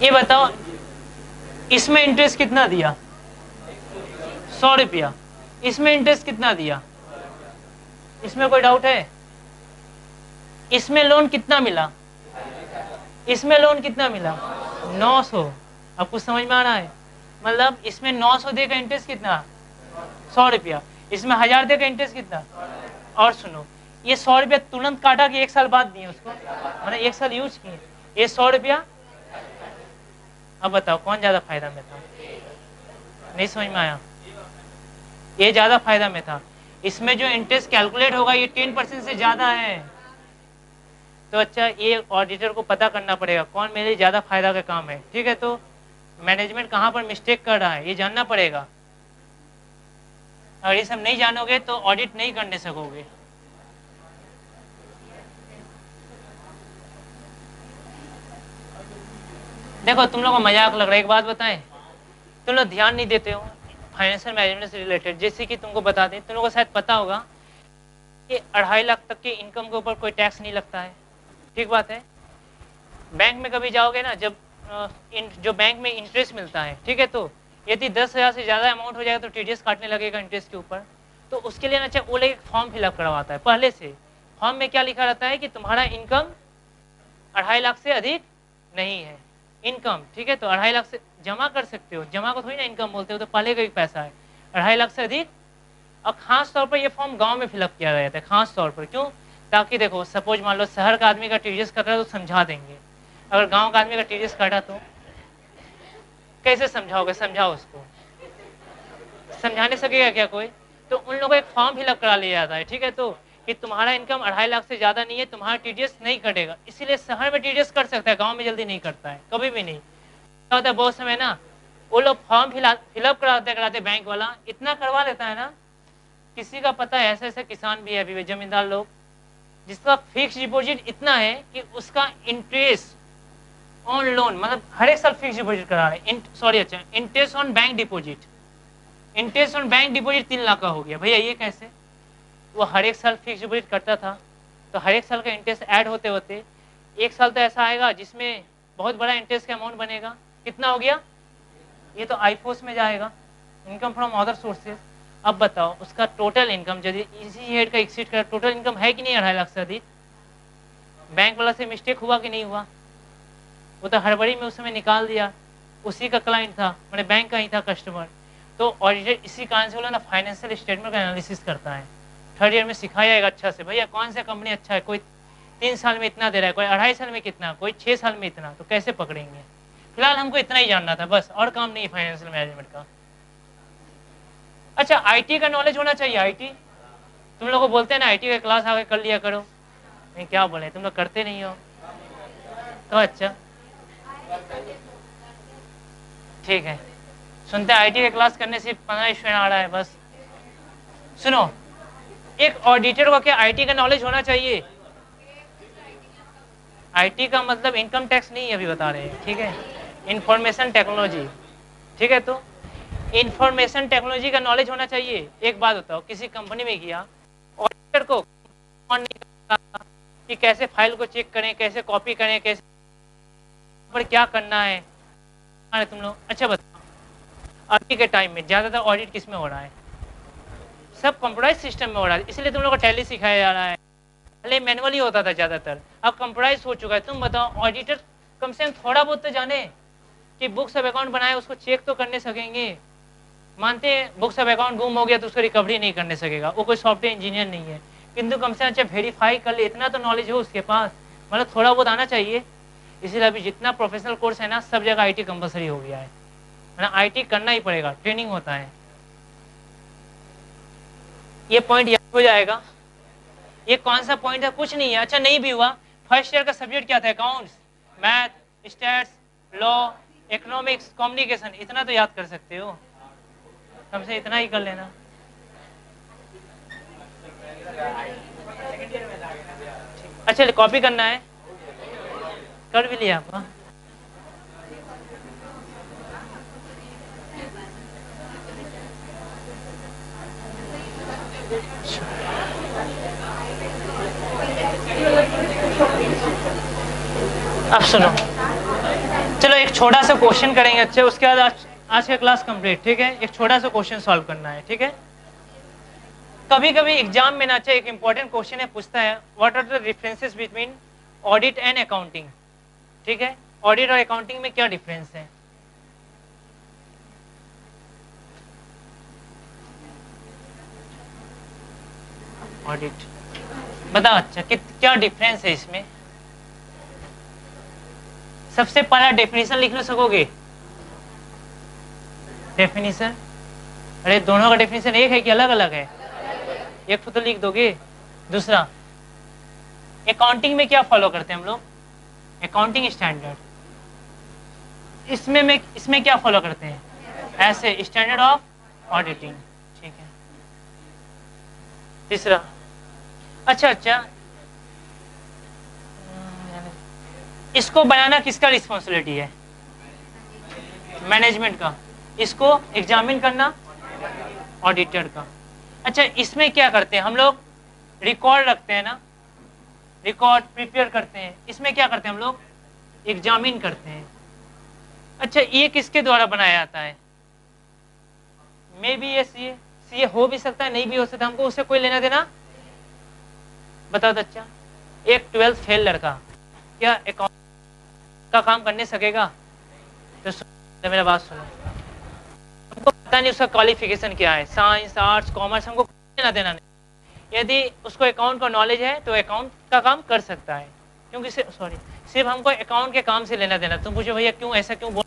ये बताओ इसमें इंटरेस्ट कितना दिया? 100 रुपया। इसमें इंटरेस्ट कितना दिया? इसमें कोई डाउट है? इसमें लोन कितना मिला? इसमें लोन कितना मिला? 900। अब कुछ समझ में आ रहा है? मतलब इसमें 900 देगा इंटरेस्ट कितना? 100 रुपया। इसमें 1000 देगा इंटरेस्ट कितना? और सुनो ये 100 रुपया तुरंत काटा कि 1 साल बाद दिए उसको, मतलब 1 साल यूज किए ये 100 रुपया। अब बताओ कौन ज्यादा फायदा में था? नहीं समझ में आया? ये ज्यादा फायदा में था। इसमें जो इंटरेस्ट कैलकुलेट होगा ये 10% से ज्यादा है। तो अच्छा ये ऑडिटर को पता करना पड़ेगा कौन मेरे ज्यादा फायदा का काम है, ठीक है? तो मैनेजमेंट कहाँ पर मिस्टेक कर रहा है ये जानना पड़ेगा। अगर ये सब नहीं जानोगे तो ऑडिट नहीं करने सकोगे। देखो तुम लोग को मजाक लग रहा है, एक बात बताएं, तुम लोग ध्यान नहीं देते हो फाइनेंशियल मैनेजमेंट से रिलेटेड। जैसे कि तुमको बता दें, तुम लोग को शायद पता होगा कि 2.5 लाख तक के इनकम के ऊपर कोई टैक्स नहीं लगता है। ठीक बात है। बैंक में कभी जाओगे ना, जब जो बैंक में इंटरेस्ट मिलता है, ठीक है, तो यदि 10,000 से ज़्यादा अमाउंट हो जाएगा तो टीडीएस काटने लगेगा इंटरेस्ट के ऊपर। तो उसके लिए ना चाहिए वो एक फॉर्म फिलअप करवाता है पहले से। फॉर्म में क्या लिखा रहता है कि तुम्हारा इनकम 2.5 लाख से अधिक नहीं है इनकम, ठीक है, तो 2.5 लाख से जमा कर सकते हो, जमा को थोड़ी ना इनकम बोलते हो, तो पहले का ही पैसा है 2.5 लाख से अधिक। और खास तौर पर ये फॉर्म गांव में फिलअप किया गया था, खास तौर पर क्यों, ताकि देखो सपोज मान लो शहर का आदमी का टीडीएस कट रहा है तो समझा देंगे, अगर गांव का आदमी का टीडीएस काटा तो कैसे समझाओगे, समझाओ उसको, समझा नहीं सकेगा क्या कोई। तो उन लोगों को एक फॉर्म फिलअप करा लिया जाता है, ठीक है, तो कि तुम्हारा इनकम 2.5 लाख से ज्यादा नहीं है, तुम्हारा टीडीएस नहीं कटेगा। इसीलिए शहर में टीडीएस कट सकता है, गांव में जल्दी नहीं करता है, कभी भी नहीं। क्या होता है बहुत समय ना, वो लोग फॉर्म फिलअप कराते कराते बैंक वाला इतना करवा लेता है ना, किसी का पता है ऐसे ऐसे किसान भी है अभी जमींदार लोग जिसका फिक्स डिपॉजिट इतना है कि उसका इंटरेस्ट ऑन लोन, मतलब हर एक साल फिक्स डिपॉजिट करा रहे हैं, सॉरी अच्छा interest on bank deposit, interest on bank deposit 3 lakh का हो गया। भैया ये कैसे, वो हर एक साल फिक्स डिपॉजिट करता था, तो हर एक साल का इंटरेस्ट ऐड होते होते एक साल तो ऐसा आएगा जिसमें बहुत बड़ा इंटरेस्ट का अमाउंट बनेगा। कितना हो गया, ये तो आईफोस में जाएगा, इनकम फ्रॉम अदर सोर्सेज। अब बताओ उसका टोटल इनकम यदि इसी हेड का एक्सीड कर, टोटल इनकम है कि नहीं 2.5 लाख से अधिक। बैंक वाला से मिस्टेक हुआ कि नहीं हुआ, वो तो हड़बड़ी में उस समय निकाल दिया, उसी का क्लाइंट था, मैंने बैंक का ही था कस्टमर। तो ऑडिटर इसी कारण से बोला ना फाइनेंशियल स्टेटमेंट का एनालिसिस करता है। थर्ड ईयर में सिखाया जाएगा अच्छा से, भैया कौन सा कंपनी अच्छा है, कोई 3 साल में इतना दे रहा है, कोई 2.5 साल में कितना, कोई 6 साल में इतना, तो कैसे पकड़ेंगे। फिलहाल हमको इतना ही जानना था बस, और काम नहीं फाइनेंशियल मैनेजमेंट का। अच्छा आईटी का नॉलेज होना चाहिए। आईटी तुम लोग को बोलते हैं ना आईटी का क्लास आगे कर लिया करो, नहीं क्या बोले, तुम लोग करते नहीं हो तो अच्छा ठीक है। सुनते हैं आईटी का क्लास करने से 15 स्टूडेंट आ रहा है बस। सुनो, एक ऑडिटर को क्या आईटी का नॉलेज होना चाहिए। आईटी का मतलब इनकम टैक्स नहीं अभी बता रहे हैं, ठीक है, इंफॉर्मेशन टेक्नोलॉजी, ठीक है, तो इंफॉर्मेशन टेक्नोलॉजी का नॉलेज होना चाहिए। एक बात बताओ, किसी कंपनी में गया, ऑडिटर को कौन नहीं करता कि कैसे फाइल को चेक करें, कैसे कॉपी करें, कैसे पर क्या करना है। अरे तुम लोग अच्छा बताओ, अभी के टाइम में ज्यादातर ऑडिट किस में हो रहा है, सब कंप्यूटराइज सिस्टम में हो रहा है, इसलिए तुम लोग को टैली सिखाया जा रहा है। पहले मैनुअली होता था ज्यादातर, अब कंप्यूटराइज हो चुका है। तुम बताओ ऑडिटर कम से कम थोड़ा बहुत तो जाने कि बुक्स ऑफ अकाउंट बनाए, उसको चेक तो करने सकेंगे। मानते हैं बुक्स ऑफ अकाउंट गुम हो गया तो उसको रिकवरी नहीं करने सकेगा, वो कोई सॉफ्टवेयर इंजीनियर नहीं है, किंतु कम से कम अच्छा वेरीफाई कर ले, इतना तो नॉलेज हो उसके पास, मतलब थोड़ा बहुत आना चाहिए। इसीलिए अभी जितना प्रोफेशनल कोर्स है ना, सब जगह आईटी कंपलसरी हो गया है, मतलब आईटी करना ही पड़ेगा, ट्रेनिंग होता है। ये पॉइंट याद हो जाएगा। ये कौन सा पॉइंट है, कुछ नहीं है। अच्छा नहीं भी हुआ, फर्स्ट ईयर का सब्जेक्ट क्या था, accounts, math, stats, law, economics, communication, इतना तो याद कर सकते हो, कम से इतना ही कर लेना। अच्छा कॉपी करना है, कर भी लिया आपका। अब सुनो, चलो एक छोटा सा क्वेश्चन करेंगे, अच्छे उसके बाद आज का क्लास कंप्लीट, ठीक है। एक छोटा सा क्वेश्चन सॉल्व करना है, ठीक है। कभी कभी एग्जाम में ना चाहिए, एक इंपॉर्टेंट क्वेश्चन है, पूछता है what are the differences between audit and accounting, ठीक है, ऑडिट और अकाउंटिंग में क्या डिफरेंस है। ऑडिट बताओ, अच्छा क्या डिफरेंस है इसमें। सबसे पहला डेफिनेशन लिखना सकोगे, डेफिनेशन, अरे दोनों का डेफिनेशन एक है कि अलग अलग है, एक तो लिख दोगे। दूसरा, अकाउंटिंग में क्या फॉलो करते हैं हम लोग, अकाउंटिंग स्टैंडर्ड, इसमें क्या फॉलो करते हैं, ऐसे स्टैंडर्ड ऑफ ऑडिटिंग, ठीक है। तीसरा, अच्छा इसको बनाना किसका रिस्पॉन्सिबिलिटी है, मैनेजमेंट का, इसको एग्जामिन करना ऑडिटर का। अच्छा, इसमें क्या करते हैं हम लोग? रिकॉर्ड रखते हैं ना, रिकॉर्ड प्रिपेयर करते हैं। इसमें क्या करते हैं हम लोग? एग्जामिन करते हैं। अच्छा, ये किसके द्वारा बनाया जाता है? मे बी ये सीए हो भी सकता है, नहीं भी हो सकता, हमको उससे कोई लेना देना। बताओ तो अच्छा, एक 12th फेल लड़का क्या अकाउंट का काम करने सकेगा? तो मेरा बात सुनो, हमको पता नहीं उसका क्वालिफिकेशन क्या है, साइंस, आर्ट्स, कॉमर्स, हमको लेना देना नहीं। यदि उसको अकाउंट का नॉलेज है तो अकाउंट का काम कर सकता है, क्योंकि सिर्फ हमको अकाउंट के काम से लेना देना। तुम पूछो भैया क्यों ऐसा क्यों बोल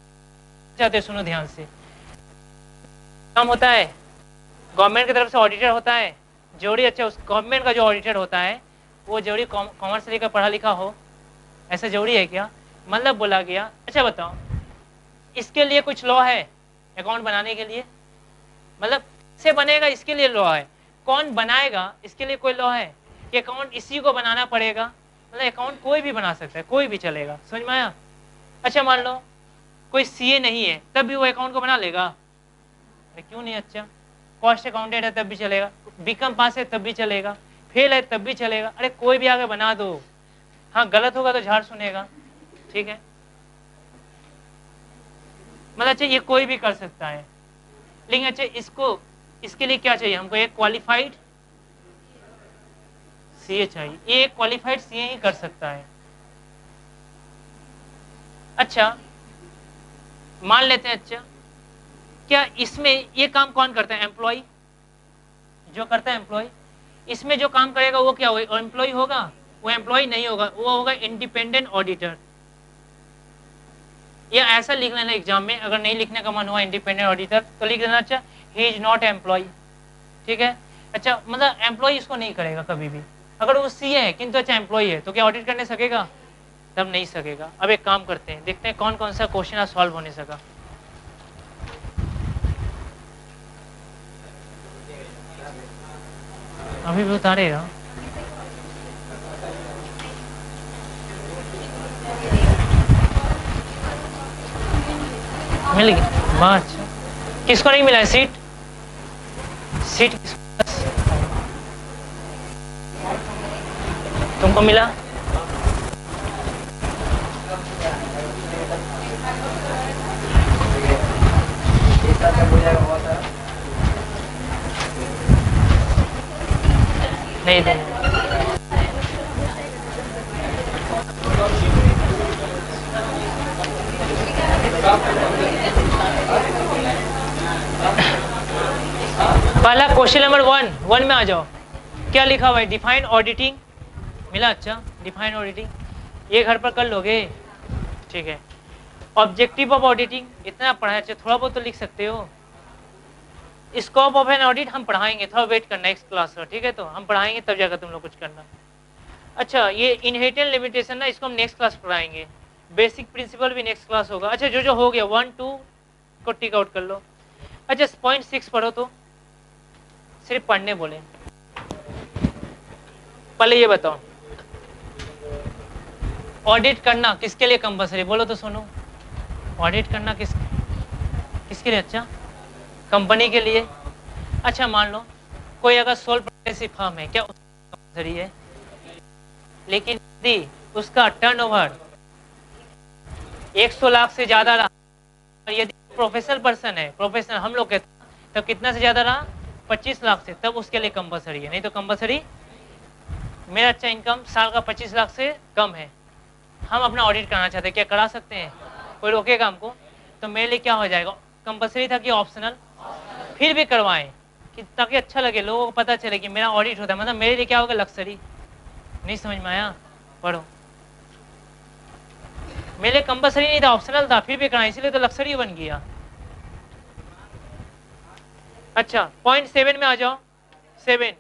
चाहते? सुनो ध्यान से, काम होता है गवर्नमेंट की तरफ से ऑडिटर होता है जरूरी। अच्छा, उस गवर्नमेंट का जो ऑडिटर होता है वो जरूरी कॉमर्स लेकर पढ़ा लिखा हो, ऐसा जरूरी है क्या? मतलब बोला गया। अच्छा बताओ, इसके लिए कुछ लॉ है अकाउंट बनाने के लिए? मतलब से बनेगा इसके लिए लॉ है, कौन बनाएगा इसके लिए कोई लॉ है कि अकाउंट इसी को बनाना पड़ेगा? मतलब अकाउंट कोई भी बना सकता है, कोई भी चलेगा, समझ में आया? अच्छा, मान लो कोई सीए नहीं है तब भी वो अकाउंट को बना लेगा? अरे क्यों नहीं? अच्छा, कॉस्ट अकाउंटेंट है तब भी चलेगा, बीकॉम पास है तब भी चलेगा, फेल है तब भी चलेगा, अरे कोई भी आगे बना दो। हाँ, गलत होगा तो झाड़ सुनेगा, ठीक है? मतलब अच्छा, ये कोई भी कर सकता है, लेकिन अच्छा इसके लिए क्या चाहिए हमको? एक क्वालिफाइड सीए चाहिए, ये एक क्वालिफाइड सीए ही कर सकता है। अच्छा, मान लेते हैं, अच्छा क्या इसमें ये काम कौन करता है? एम्प्लॉय जो करता है, एम्प्लॉय। इसमें जो काम करेगा वो क्या होगा? एम्प्लॉय होगा? वो एम्प्लॉय नहीं होगा, वो होगा इंडिपेंडेंट ऑडिटर। ये ऐसा लिख लेना एग्जाम में, अगर नहीं लिखने का मन हुआ इंडिपेंडेंट ऑडिटर तो लिख देना, अच्छा ही इज नॉट एम्प्लॉय, ठीक है? अच्छा, मतलब एम्प्लॉय इसको नहीं करेगा कभी भी। अगर वो सीए है किंतु अच्छा एम्प्लॉय है तो क्या ऑडिट करने सकेगा? तब नहीं सकेगा। अब एक काम करते हैं, देखते हैं कौन कौन सा क्वेश्चन आज सॉल्व होने सका। अभी भी उतारेगा? मिल गया? वाह, अच्छा। किसको नहीं मिला है सीट? सीट तुमको मिला? नहीं देना। पहला क्वेश्चन नंबर 1 में आ जाओ। क्या लिखा हुआ है? डिफाइन ऑडिटिंग मिला? अच्छा, डिफाइन ऑडिटिंग ये घर पर कर लोगे, ठीक है? ऑब्जेक्टिव ऑफ ऑडिटिंग इतना पढ़ा है, अच्छा थोड़ा बहुत तो लिख सकते हो। स्कोप ऑफ एन ऑडिट हम पढ़ाएंगे, थोड़ा वेट करना नेक्स्ट क्लास का, ठीक है? तो हम पढ़ाएंगे तब जाकर तुम लोग कुछ करना। अच्छा, ये इनहेरिटेंस लिमिटेशन ना, इसको हम नेक्स्ट क्लास पढ़ाएंगे। बेसिक प्रिंसिपल भी नेक्स्ट क्लास होगा। अच्छा, जो जो हो गया 1 2 को टिक आउट कर लो। अच्छा, पॉइंट 6 पढ़ो तो, सिर्फ पढ़ने बोले। पहले ये बताओ, ऑडिट करना किसके लिए कंपलसरी? बोलो तो सुनो, ऑडिट करना किसके लिए? अच्छा, कंपनी के लिए। अच्छा, मान लो कोई अगर सोल प्रोप्राइटरशिप फर्म है, क्या कंपलसरी है? लेकिन यदि उसका टर्नओवर 100 लाख से ज्यादा रहा, और यदि प्रोफेशनल पर्सन है, प्रोफेशनल हम लोग कहते हैं, तब कितना से ज्यादा रहा? 25 लाख से, तब उसके लिए कंपलसरी है। नहीं तो कंपलसरी, मेरा अच्छा इनकम साल का 25 लाख से कम है, हम अपना ऑडिट कराना चाहते हैं, क्या करा सकते हैं? कोई रोकेगा हमको? तो मेरे लिए क्या हो जाएगा? कंपलसरी था कि ऑप्शनल? फिर भी करवाएं कि ताकि अच्छा लगे, लोगों को पता चले कि मेरा ऑडिट होता है, मतलब मेरे लिए क्या होगा? लक्सरी। नहीं समझ में आया? पढ़ो। मेरे लिए कंपलसरी नहीं था, ऑप्शनल था, फिर भी कराएं, इसलिए तो लक्सरी बन गया। अच्छा, पॉइंट 7 में आ जाओ। 7।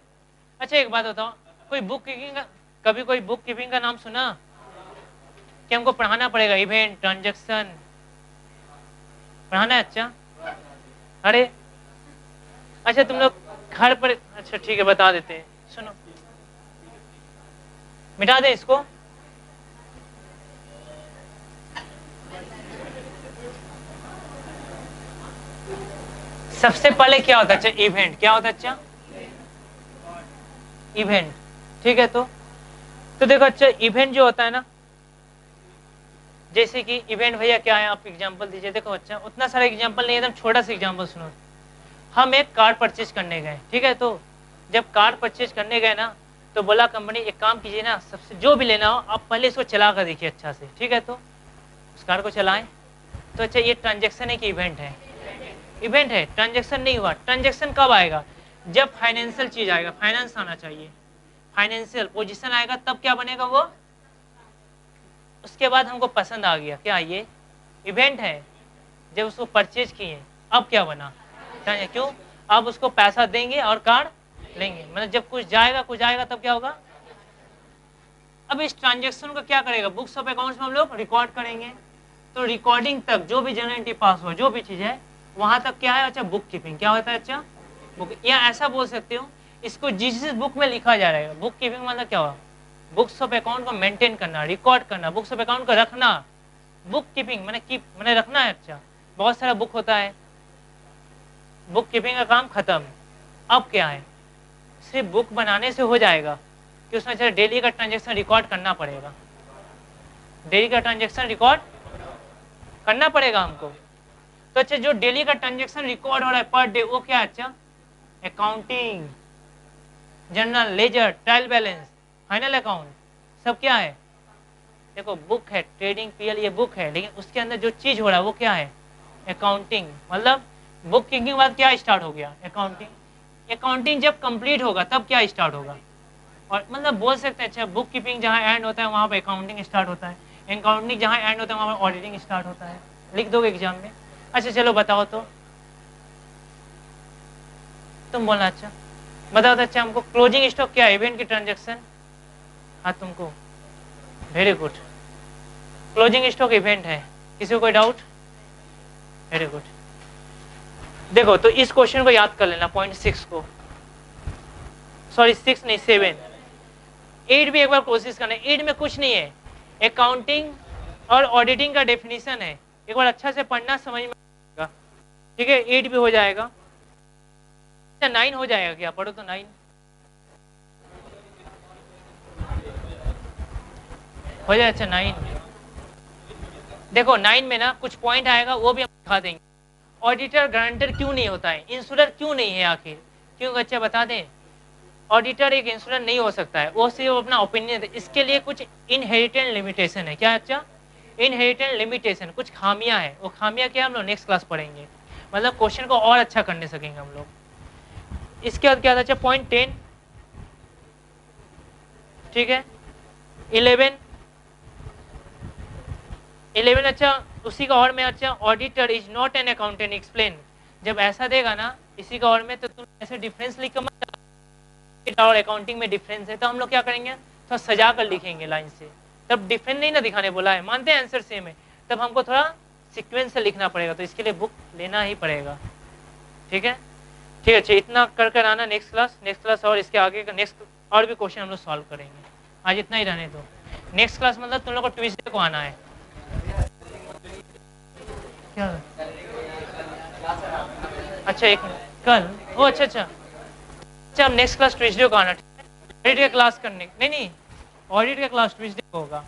अच्छा, एक बात बताओ, कोई बुक कीपिंग का, कभी कोई बुक कीपिंग का नाम सुना कि हमको पढ़ाना पड़ेगा? इवेंट, ट्रांजैक्शन पढ़ाना है? अच्छा, अरे अच्छा तुम लोग घर पर, अच्छा ठीक है बता देते हैं, सुनो, मिटा दे इसको। सबसे पहले क्या होता है अच्छा, इवेंट। क्या होता है अच्छा, इवेंट। ठीक है, तो देखो अच्छा, इवेंट जो होता है ना, जैसे कि इवेंट भैया क्या है, आप एग्जांपल दीजिए। देखो अच्छा, उतना सारा एग्जांपल नहीं है, एकदम छोटा सा एग्जांपल सुनो। हम एक कार परचेज करने गए, ठीक है, तो जब कार परचेज करने गए ना, तो बोला कंपनी एक काम कीजिए ना, सबसे जो भी लेना हो आप पहले इसको चला कर देखिए अच्छा से, ठीक है, तो उस कार को चलाएं। तो अच्छा, ये ट्रांजेक्शन है कि इवेंट है? इवेंट है, ट्रांजेक्शन नहीं हुआ। ट्रांजेक्शन कब आएगा? जब फाइनेंशियल चीज आएगा, फाइनेंस आना चाहिए, फाइनेंशियल पोजीशन आएगा, तब क्या बनेगा वो। उसके बाद हमको पसंद आ गया, क्या ये इवेंट है? जब उसको परचेज किए, अब क्या बना? क्यों? अब उसको पैसा देंगे और कार लेंगे, मतलब जब कुछ जाएगा तब क्या होगा? अब इस ट्रांजेक्शन को क्या करेगा? बुक्स ऑफ अकाउंट्स में हम लोग रिकॉर्ड करेंगे। तो रिकॉर्डिंग तक जो भी जनरल पास हो, जो भी चीज है वहां तक क्या है अच्छा, बुक कीपिंग। क्या होता है अच्छा, बुक। या ऐसा बोल सकते हो, इसको जिस बुक में लिखा जा रहा है, बुक कीपिंग मतलब क्या हुआ? बुक्स ऑफ अकाउंट को मेंटेन करना, रिकॉर्ड करना, बुक्स ऑफ अकाउंट को रखना। बुक कीपिंग मैंने कीप मैंने रखना है। अच्छा, बहुत सारा बुक होता है, बुक कीपिंग का काम खत्म। अब क्या है, सिर्फ बुक बनाने से हो जाएगा कि उसमें अच्छा डेली का ट्रांजेक्शन रिकॉर्ड करना पड़ेगा, डेली का ट्रांजेक्शन रिकॉर्ड करना पड़ेगा हमको। तो अच्छा, जो डेली का ट्रांजेक्शन रिकॉर्ड हो रहा है पर डे, वो क्या है अच्छा, accounting, general ledger, trial balance, final account, सब क्या है? देखो बुक है, ट्रेडिंग पीएल ये बुक है, लेकिन उसके अंदर जो चीज हो रहा है वो क्या है? अकाउंटिंग। मतलब बुक कीपिंग के बाद क्या स्टार्ट हो गया? अकाउंटिंग। अकाउंटिंग जब कंप्लीट होगा तब क्या स्टार्ट होगा? और मतलब बोल सकते हैं अच्छा, बुक कीपिंग जहाँ एंड होता है वहां पर अकाउंटिंग स्टार्ट होता है, अकाउंटिंग जहाँ एंड होता है वहां पर ऑडिटिंग स्टार्ट होता है। लिख दोगे एग्जाम में? अच्छा चलो बताओ, तो तुम बोलना अच्छा, बताओ तो अच्छा हमको, क्लोजिंग स्टॉक क्या है? इवेंट की ट्रांजेक्शन। हाँ तुमको, very good, closing stock event है। किसी को कोई डाउट? Very good. देखो तो इस क्वेश्चन को याद कर लेना, पॉइंट 6 को, सॉरी 6 नहीं 7, 8 भी एक बार कोशिश करना। 8 में कुछ नहीं है, अकाउंटिंग और ऑडिटिंग का डेफिनेशन है, एक बार अच्छा से पढ़ना, समझ में आएगा। ठीक है, 8 भी हो जाएगा। 9 हो जाएगा क्या? पढ़ो तो 9 हो जाए। अच्छा 9 देखो, 9 में ना कुछ पॉइंट आएगा, वो भी हम दिखा देंगे। ऑडिटर गारंटर क्यों नहीं होता है, इंश्योरर क्यों नहीं है आखिर, क्यों? अच्छा बता दें, ऑडिटर एक इंश्योरर नहीं हो सकता है, वो सिर्फ अपना ओपिनियन है। इसके लिए कुछ इनहेरिटेंट लिमिटेशन है। क्या अच्छा, इनहेरिटेंट लिमिटेशन, कुछ खामियां है। वो खामियां क्या हम लोग नेक्स्ट क्लास पढ़ेंगे, मतलब क्वेश्चन को और अच्छा करने सकेंगे हम लोग। इसके बाद क्या था अच्छा, पॉइंट 10, ठीक है, 11 अच्छा उसी का और में अच्छा, auditor is not an accountant explain. जब ऐसा देगा ना इसी का और में, तो तुम ऐसे डिफरेंस लिख कर, और अकाउंटिंग में डिफरेंस है, तो हम लोग क्या करेंगे, थोड़ा सजा कर लिखेंगे लाइन से। तब डिफरेंस नहीं ना दिखाने बोला है, मानते हैं आंसर सेम है, तब हमको थोड़ा सीक्वेंस से लिखना पड़ेगा, तो इसके लिए बुक लेना ही पड़ेगा। ठीक है, ठीक है, अच्छा इतना कर कर आना नेक्स्ट क्लास और इसके आगे का नेक्स्ट और भी क्वेश्चन हम लोग सॉल्व करेंगे। आज इतना ही रहने दो, नेक्स्ट क्लास मतलब तुम लोग को ट्यूसडे को आना है। क्या? अच्छा एक कल, ओ अच्छा, अब नेक्स्ट क्लास ट्यूसडे को आना, ऑडिट का क्लास करने, नहीं ऑडिट का क्लास ट्यूसडे को होगा।